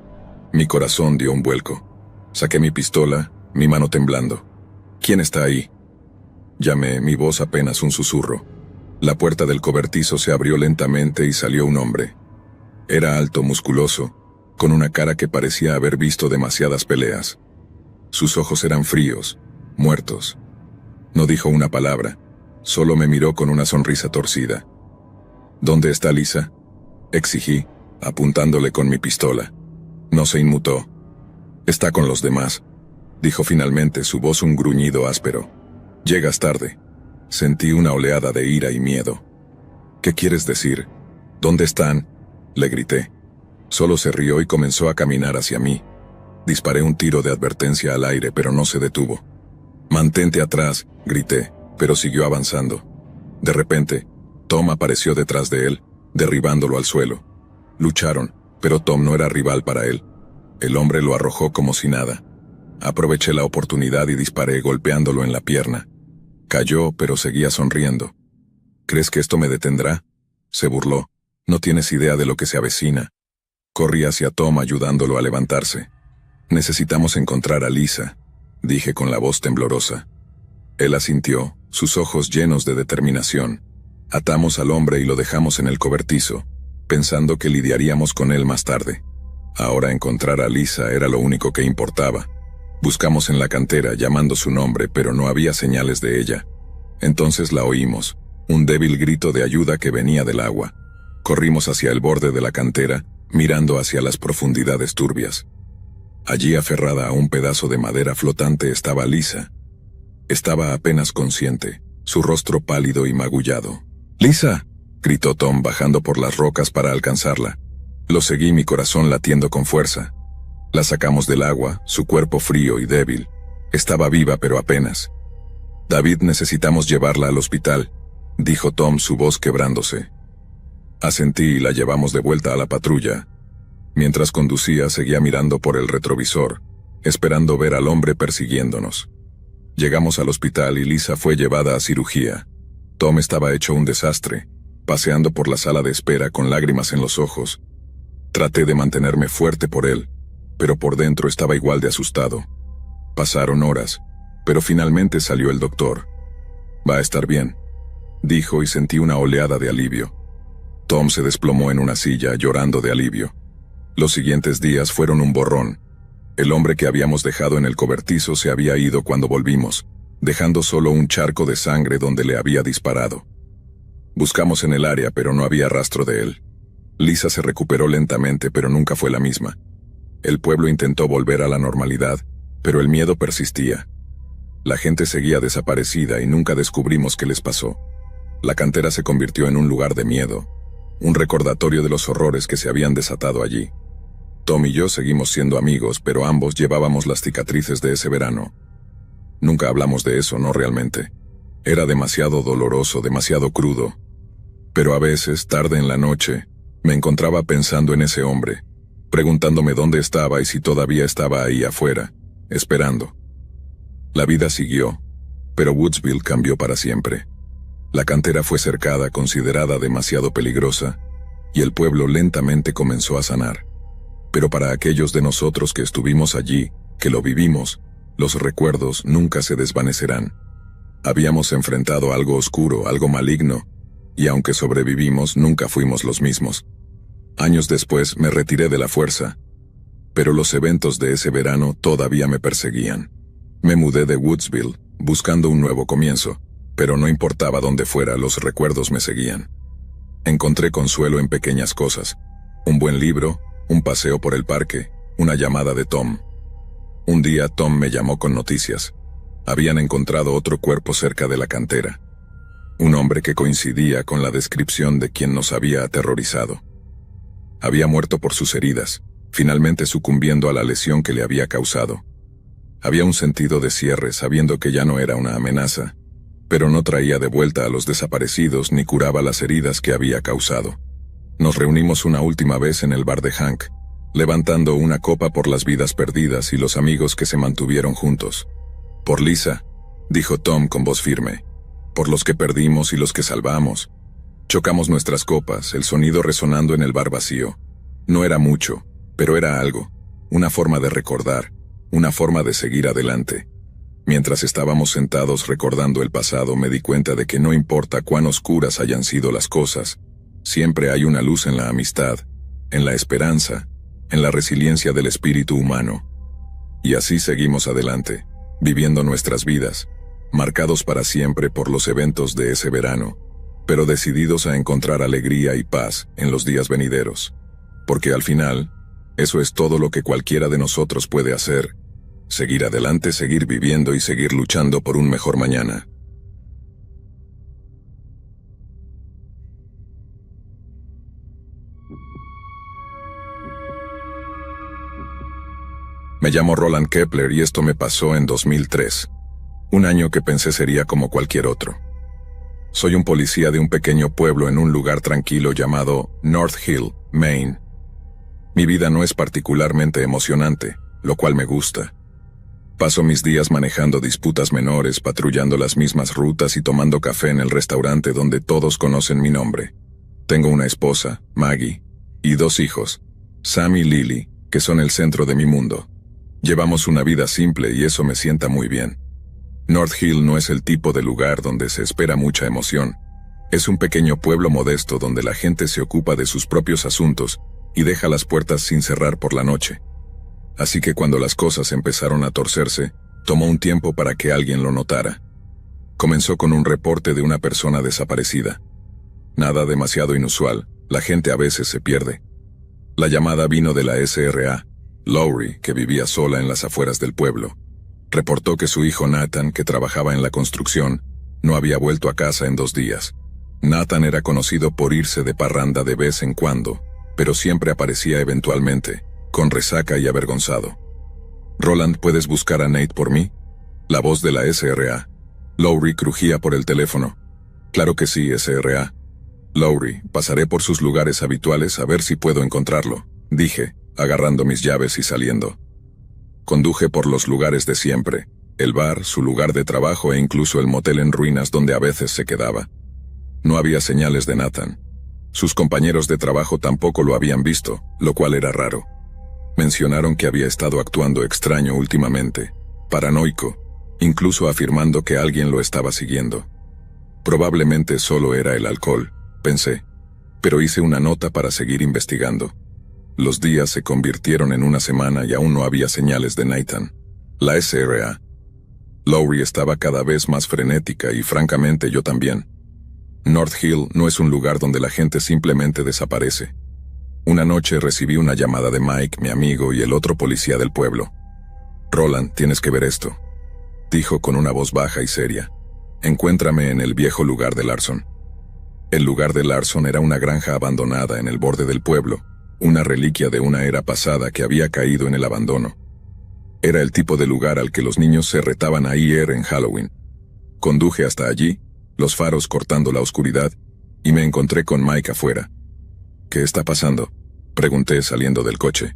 Mi corazón dio un vuelco. Saqué mi pistola, mi mano temblando. «¿Quién está ahí?», llamé, mi voz apenas un susurro. La puerta del cobertizo se abrió lentamente y salió un hombre. Era alto, musculoso, con una cara que parecía haber visto demasiadas peleas. Sus ojos eran fríos, muertos. No dijo una palabra, solo me miró con una sonrisa torcida. «¿Dónde está Lisa?», exigí, apuntándole con mi pistola. No se inmutó. «Está con los demás», dijo finalmente, su voz un gruñido áspero. «Llegas tarde». Sentí una oleada de ira y miedo. «¿Qué quieres decir? ¿Dónde están?», le grité. Solo se rió y comenzó a caminar hacia mí. Disparé un tiro de advertencia al aire, pero no se detuvo. «Mantente atrás», grité, pero siguió avanzando. De repente, Tom apareció detrás de él, derribándolo al suelo. Lucharon, pero Tom no era rival para él. El hombre lo arrojó como si nada. Aproveché la oportunidad y disparé golpeándolo en la pierna. Cayó, pero seguía sonriendo. «¿Crees que esto me detendrá?», se burló. «No tienes idea de lo que se avecina». Corrí hacia Tom ayudándolo a levantarse. «Necesitamos encontrar a Lisa», dije con la voz temblorosa. Él asintió, sus ojos llenos de determinación. Atamos al hombre y lo dejamos en el cobertizo, pensando que lidiaríamos con él más tarde. Ahora encontrar a Lisa era lo único que importaba. Buscamos en la cantera llamando su nombre, pero no había señales de ella. Entonces la oímos, un débil grito de ayuda que venía del agua. Corrimos hacia el borde de la cantera, mirando hacia las profundidades turbias. Allí, aferrada a un pedazo de madera flotante, estaba Lisa. Estaba apenas consciente, su rostro pálido y magullado. ¡Lisa!, gritó Tom bajando por las rocas para alcanzarla. Lo seguí, mi corazón latiendo con fuerza. La sacamos del agua, su cuerpo frío y débil. Estaba viva, pero apenas. «David, necesitamos llevarla al hospital», dijo Tom, su voz quebrándose. Asentí y la llevamos de vuelta a la patrulla. Mientras conducía, seguía mirando por el retrovisor, esperando ver al hombre persiguiéndonos. Llegamos al hospital y Lisa fue llevada a cirugía. Tom estaba hecho un desastre, paseando por la sala de espera con lágrimas en los ojos. Traté de mantenerme fuerte por él, pero por dentro estaba igual de asustado. Pasaron horas, pero finalmente salió el doctor. «Va a estar bien», dijo, y sentí una oleada de alivio. Tom se desplomó en una silla, llorando de alivio. Los siguientes días fueron un borrón. El hombre que habíamos dejado en el cobertizo se había ido cuando volvimos, dejando solo un charco de sangre donde le había disparado. Buscamos en el área, pero no había rastro de él. Lisa se recuperó lentamente, pero nunca fue la misma. El pueblo intentó volver a la normalidad, pero el miedo persistía. La gente seguía desaparecida y nunca descubrimos qué les pasó. La cantera se convirtió en un lugar de miedo, un recordatorio de los horrores que se habían desatado allí. Tom y yo seguimos siendo amigos, pero ambos llevábamos las cicatrices de ese verano. Nunca hablamos de eso, no realmente. Era demasiado doloroso, demasiado crudo. Pero a veces, tarde en la noche, me encontraba pensando en ese hombre, preguntándome dónde estaba y si todavía estaba ahí afuera, esperando. La vida siguió, pero Woodsville cambió para siempre. La cantera fue cercada, considerada demasiado peligrosa, y el pueblo lentamente comenzó a sanar. Pero para aquellos de nosotros que estuvimos allí, que lo vivimos, los recuerdos nunca se desvanecerán. Habíamos enfrentado algo oscuro, algo maligno, y aunque sobrevivimos, nunca fuimos los mismos. Años después me retiré de la fuerza, pero los eventos de ese verano todavía me perseguían. Me mudé de Woodsville, buscando un nuevo comienzo, pero no importaba dónde fuera, los recuerdos me seguían. Encontré consuelo en pequeñas cosas: un buen libro, un paseo por el parque, una llamada de Tom. Un día Tom me llamó con noticias. Habían encontrado otro cuerpo cerca de la cantera. Un hombre que coincidía con la descripción de quien nos había aterrorizado. Había muerto por sus heridas, finalmente sucumbiendo a la lesión que le había causado. Había un sentido de cierre sabiendo que ya no era una amenaza, pero no traía de vuelta a los desaparecidos ni curaba las heridas que había causado. Nos reunimos una última vez en el bar de Hank, levantando una copa por las vidas perdidas y los amigos que se mantuvieron juntos. «Por Lisa», dijo Tom con voz firme, «por los que perdimos y los que salvamos». Chocamos nuestras copas, el sonido resonando en el bar vacío. No era mucho, pero era algo, una forma de recordar, una forma de seguir adelante. Mientras estábamos sentados recordando el pasado, me di cuenta de que no importa cuán oscuras hayan sido las cosas, siempre hay una luz en la amistad, en la esperanza, en la resiliencia del espíritu humano. Y así seguimos adelante, viviendo nuestras vidas, marcados para siempre por los eventos de ese verano, pero decididos a encontrar alegría y paz en los días venideros. Porque al final, eso es todo lo que cualquiera de nosotros puede hacer: seguir adelante, seguir viviendo y seguir luchando por un mejor mañana. Me llamo Roland Kepler y esto me pasó en 2003, un año que pensé sería como cualquier otro. Soy un policía de un pequeño pueblo en un lugar tranquilo llamado North Hill, Maine. Mi vida no es particularmente emocionante, lo cual me gusta. Paso mis días manejando disputas menores, patrullando las mismas rutas y tomando café en el restaurante donde todos conocen mi nombre. Tengo una esposa, Maggie, y 2 hijos, Sam y Lily, que son el centro de mi mundo. Llevamos una vida simple y eso me sienta muy bien. North Hill no es el tipo de lugar donde se espera mucha emoción. Es un pequeño pueblo modesto donde la gente se ocupa de sus propios asuntos y deja las puertas sin cerrar por la noche. Así que cuando las cosas empezaron a torcerse, tomó un tiempo para que alguien lo notara. Comenzó con un reporte de una persona desaparecida. Nada demasiado inusual, la gente a veces se pierde. La llamada vino de la SRA. Lowry, que vivía sola en las afueras del pueblo, reportó que su hijo Nathan, que trabajaba en la construcción, no había vuelto a casa en 2 días. Nathan era conocido por irse de parranda de vez en cuando, pero siempre aparecía eventualmente, con resaca y avergonzado. «Roland, ¿puedes buscar a Nate por mí?» La voz de la SRA. Lowry crujía por el teléfono. «Claro que sí, SRA. Lowry, pasaré por sus lugares habituales a ver si puedo encontrarlo», dije, agarrando mis llaves y saliendo. Conduje por los lugares de siempre, el bar, su lugar de trabajo e incluso el motel en ruinas donde a veces se quedaba. No había señales de Nathan. Sus compañeros de trabajo tampoco lo habían visto, lo cual era raro. Mencionaron que había estado actuando extraño últimamente, paranoico, incluso afirmando que alguien lo estaba siguiendo. Probablemente solo era el alcohol, pensé, pero hice una nota para seguir investigando. Los días se convirtieron en una semana y aún no había señales de Nathan. La SRA. Lowry estaba cada vez más frenética y francamente yo también. North Hill no es un lugar donde la gente simplemente desaparece. Una noche recibí una llamada de Mike, mi amigo, y el otro policía del pueblo. «Roland, tienes que ver esto», dijo con una voz baja y seria. «Encuéntrame en el viejo lugar de Larson». El lugar de Larson era una granja abandonada en el borde del pueblo, una reliquia de una era pasada que había caído en el abandono. Era el tipo de lugar al que los niños se retaban a ir en Halloween. Conduje hasta allí, los faros cortando la oscuridad, y me encontré con Mike afuera. «¿Qué está pasando?», pregunté saliendo del coche.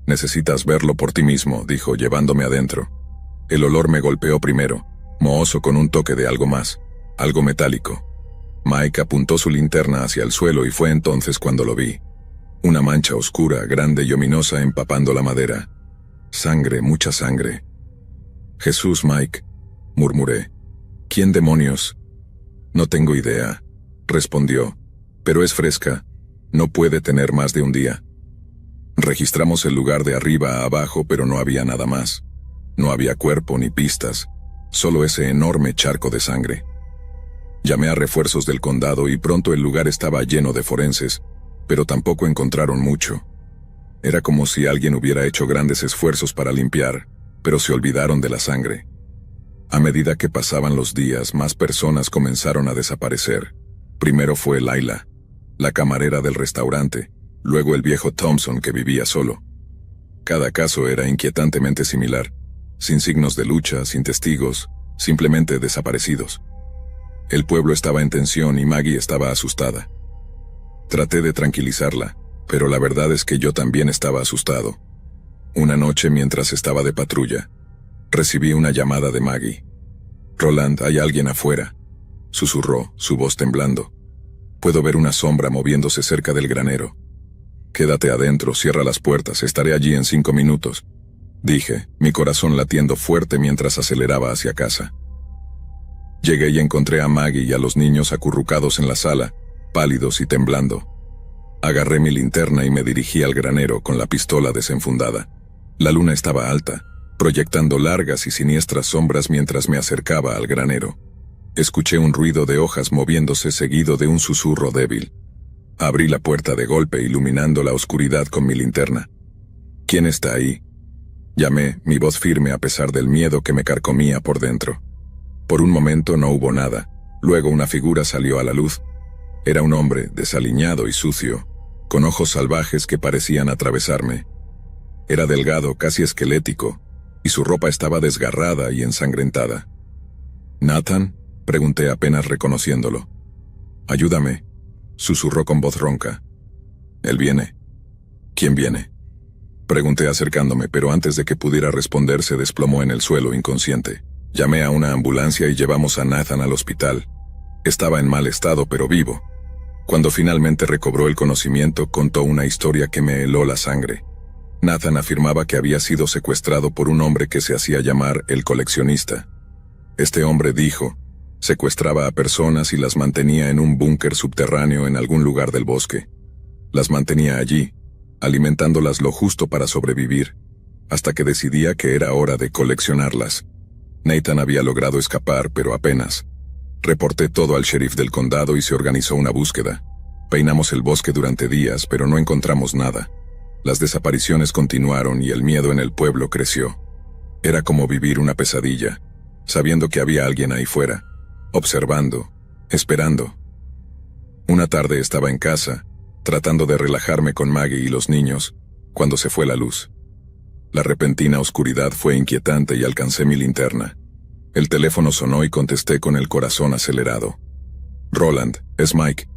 «Necesitas verlo por ti mismo», dijo llevándome adentro. El olor me golpeó primero, mohoso con un toque de algo más, algo metálico. Mike apuntó su linterna hacia el suelo y fue entonces cuando lo vi. Una mancha oscura, grande y ominosa empapando la madera. Sangre, mucha sangre. «Jesús, Mike», murmuré. «¿Quién demonios?» «No tengo idea», respondió, «pero es fresca. No puede tener más de un día». Registramos el lugar de arriba a abajo, pero no había nada más. No había cuerpo ni pistas, solo ese enorme charco de sangre. Llamé a refuerzos del condado y pronto el lugar estaba lleno de forenses, pero tampoco encontraron mucho. Era como si alguien hubiera hecho grandes esfuerzos para limpiar, pero se olvidaron de la sangre. A medida que pasaban los días, más personas comenzaron a desaparecer. Primero fue Laila, la camarera del restaurante, luego el viejo Thompson que vivía solo. Cada caso era inquietantemente similar, sin signos de lucha, sin testigos, simplemente desaparecidos. El pueblo estaba en tensión y Maggie estaba asustada. Traté de tranquilizarla, pero la verdad es que yo también estaba asustado. Una noche mientras estaba de patrulla, recibí una llamada de Maggie. «Roland, hay alguien afuera», susurró, su voz temblando. «Puedo ver una sombra moviéndose cerca del granero». «Quédate adentro, cierra las puertas, estaré allí en 5 minutos», dije, mi corazón latiendo fuerte mientras aceleraba hacia casa. Llegué y encontré a Maggie y a los niños acurrucados en la sala, pálidos y temblando. Agarré mi linterna y me dirigí al granero con la pistola desenfundada. La luna estaba alta, proyectando largas y siniestras sombras mientras me acercaba al granero. Escuché un ruido de hojas moviéndose seguido de un susurro débil. Abrí la puerta de golpe iluminando la oscuridad con mi linterna. «¿Quién está ahí?», llamé, mi voz firme a pesar del miedo que me carcomía por dentro. Por un momento no hubo nada, luego una figura salió a la luz. Era un hombre desaliñado y sucio, con ojos salvajes que parecían atravesarme. Era delgado, casi esquelético, y su ropa estaba desgarrada y ensangrentada. «¿Nathan?», pregunté apenas reconociéndolo. «Ayúdame», susurró con voz ronca. «Él viene». «¿Quién viene?», pregunté acercándome, pero antes de que pudiera responder se desplomó en el suelo inconsciente. Llamé a una ambulancia y llevamos a Nathan al hospital. Estaba en mal estado, pero vivo. Cuando finalmente recobró el conocimiento, contó una historia que me heló la sangre. Nathan afirmaba que había sido secuestrado por un hombre que se hacía llamar el coleccionista. Este hombre, dijo, secuestraba a personas y las mantenía en un búnker subterráneo en algún lugar del bosque. Las mantenía allí, alimentándolas lo justo para sobrevivir. hasta que decidía que era hora de coleccionarlas. Nathan había logrado escapar, pero apenas. Reporté todo al sheriff del condado y se organizó una búsqueda. Peinamos el bosque durante días, pero no encontramos nada. Las desapariciones continuaron y el miedo en el pueblo creció. Era como vivir una pesadilla, sabiendo que había alguien ahí fuera, observando, esperando. Una tarde estaba en casa, tratando de relajarme con Maggie y los niños, cuando se fue la luz. La repentina oscuridad fue inquietante y alcancé mi linterna. El teléfono sonó y contesté con el corazón acelerado. «Roland, es Mike.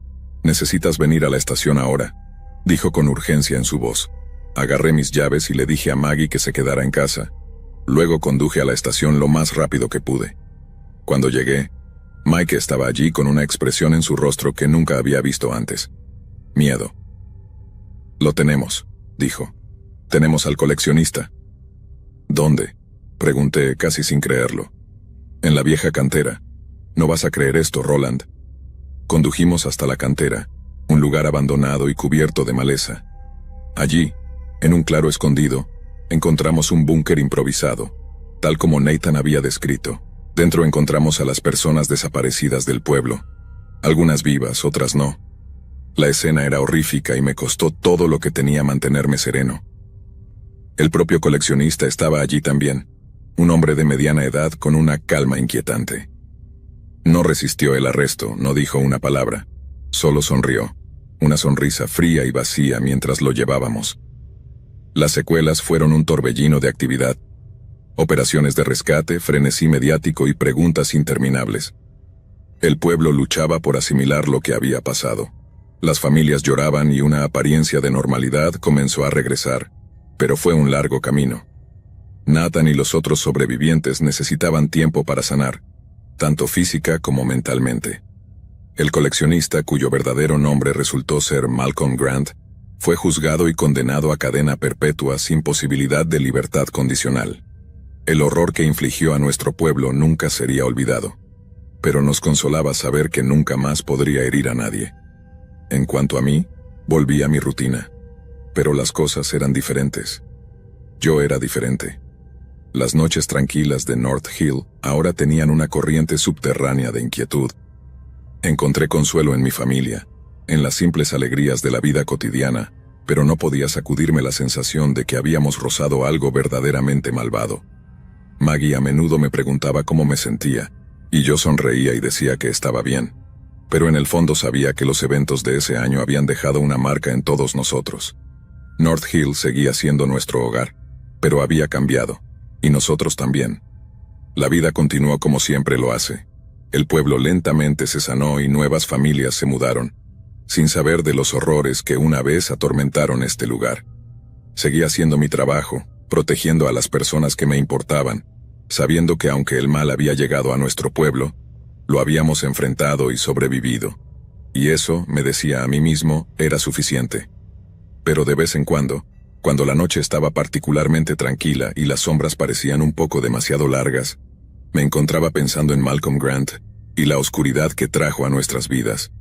Necesitas venir a la estación ahora», dijo con urgencia en su voz. Agarré mis llaves y le dije a Maggie que se quedara en casa. Luego conduje a la estación lo más rápido que pude. Cuando llegué, Mike estaba allí con una expresión en su rostro que nunca había visto antes. Miedo. «Lo tenemos», dijo. «Tenemos al coleccionista». «¿Dónde?», pregunté casi sin creerlo. «En la vieja cantera. No vas a creer esto, Roland». Condujimos hasta la cantera, un lugar abandonado y cubierto de maleza. Allí, en un claro escondido, encontramos un búnker improvisado, tal como Nathan había descrito. Dentro encontramos a las personas desaparecidas del pueblo, algunas vivas, otras no. La escena era horrífica y me costó todo lo que tenía mantenerme sereno. El propio coleccionista estaba allí también, un hombre de mediana edad con una calma inquietante. No resistió el arresto, no dijo una palabra, solo sonrió, una sonrisa fría y vacía mientras lo llevábamos. Las secuelas fueron un torbellino de actividad. Operaciones de rescate, frenesí mediático y preguntas interminables. El pueblo luchaba por asimilar lo que había pasado. Las familias lloraban y una apariencia de normalidad comenzó a regresar, pero fue un largo camino. Nathan y los otros sobrevivientes necesitaban tiempo para sanar, tanto física como mentalmente. El coleccionista, cuyo verdadero nombre resultó ser Malcolm Grant, fue juzgado y condenado a cadena perpetua sin posibilidad de libertad condicional. El horror que infligió a nuestro pueblo nunca sería olvidado, pero nos consolaba saber que nunca más podría herir a nadie. En cuanto a mí, volví a mi rutina, pero las cosas eran diferentes. Yo era diferente. Las noches tranquilas de North Hill ahora tenían una corriente subterránea de inquietud. Encontré consuelo en mi familia, en las simples alegrías de la vida cotidiana, pero no podía sacudirme la sensación de que habíamos rozado algo verdaderamente malvado. Maggie a menudo me preguntaba cómo me sentía, y yo sonreía y decía que estaba bien, pero en el fondo sabía que los eventos de ese año habían dejado una marca en todos nosotros. North Hill seguía siendo nuestro hogar, pero había cambiado, y nosotros también. La vida continuó como siempre lo hace. El pueblo lentamente se sanó y nuevas familias se mudaron, sin saber de los horrores que una vez atormentaron este lugar. Seguía haciendo mi trabajo, protegiendo a las personas que me importaban, sabiendo que aunque el mal había llegado a nuestro pueblo, lo habíamos enfrentado y sobrevivido. Y eso, me decía a mí mismo, era suficiente. Pero de vez en cuando la noche estaba particularmente tranquila y las sombras parecían un poco demasiado largas, me encontraba pensando en Malcolm Grant y la oscuridad que trajo a nuestras vidas.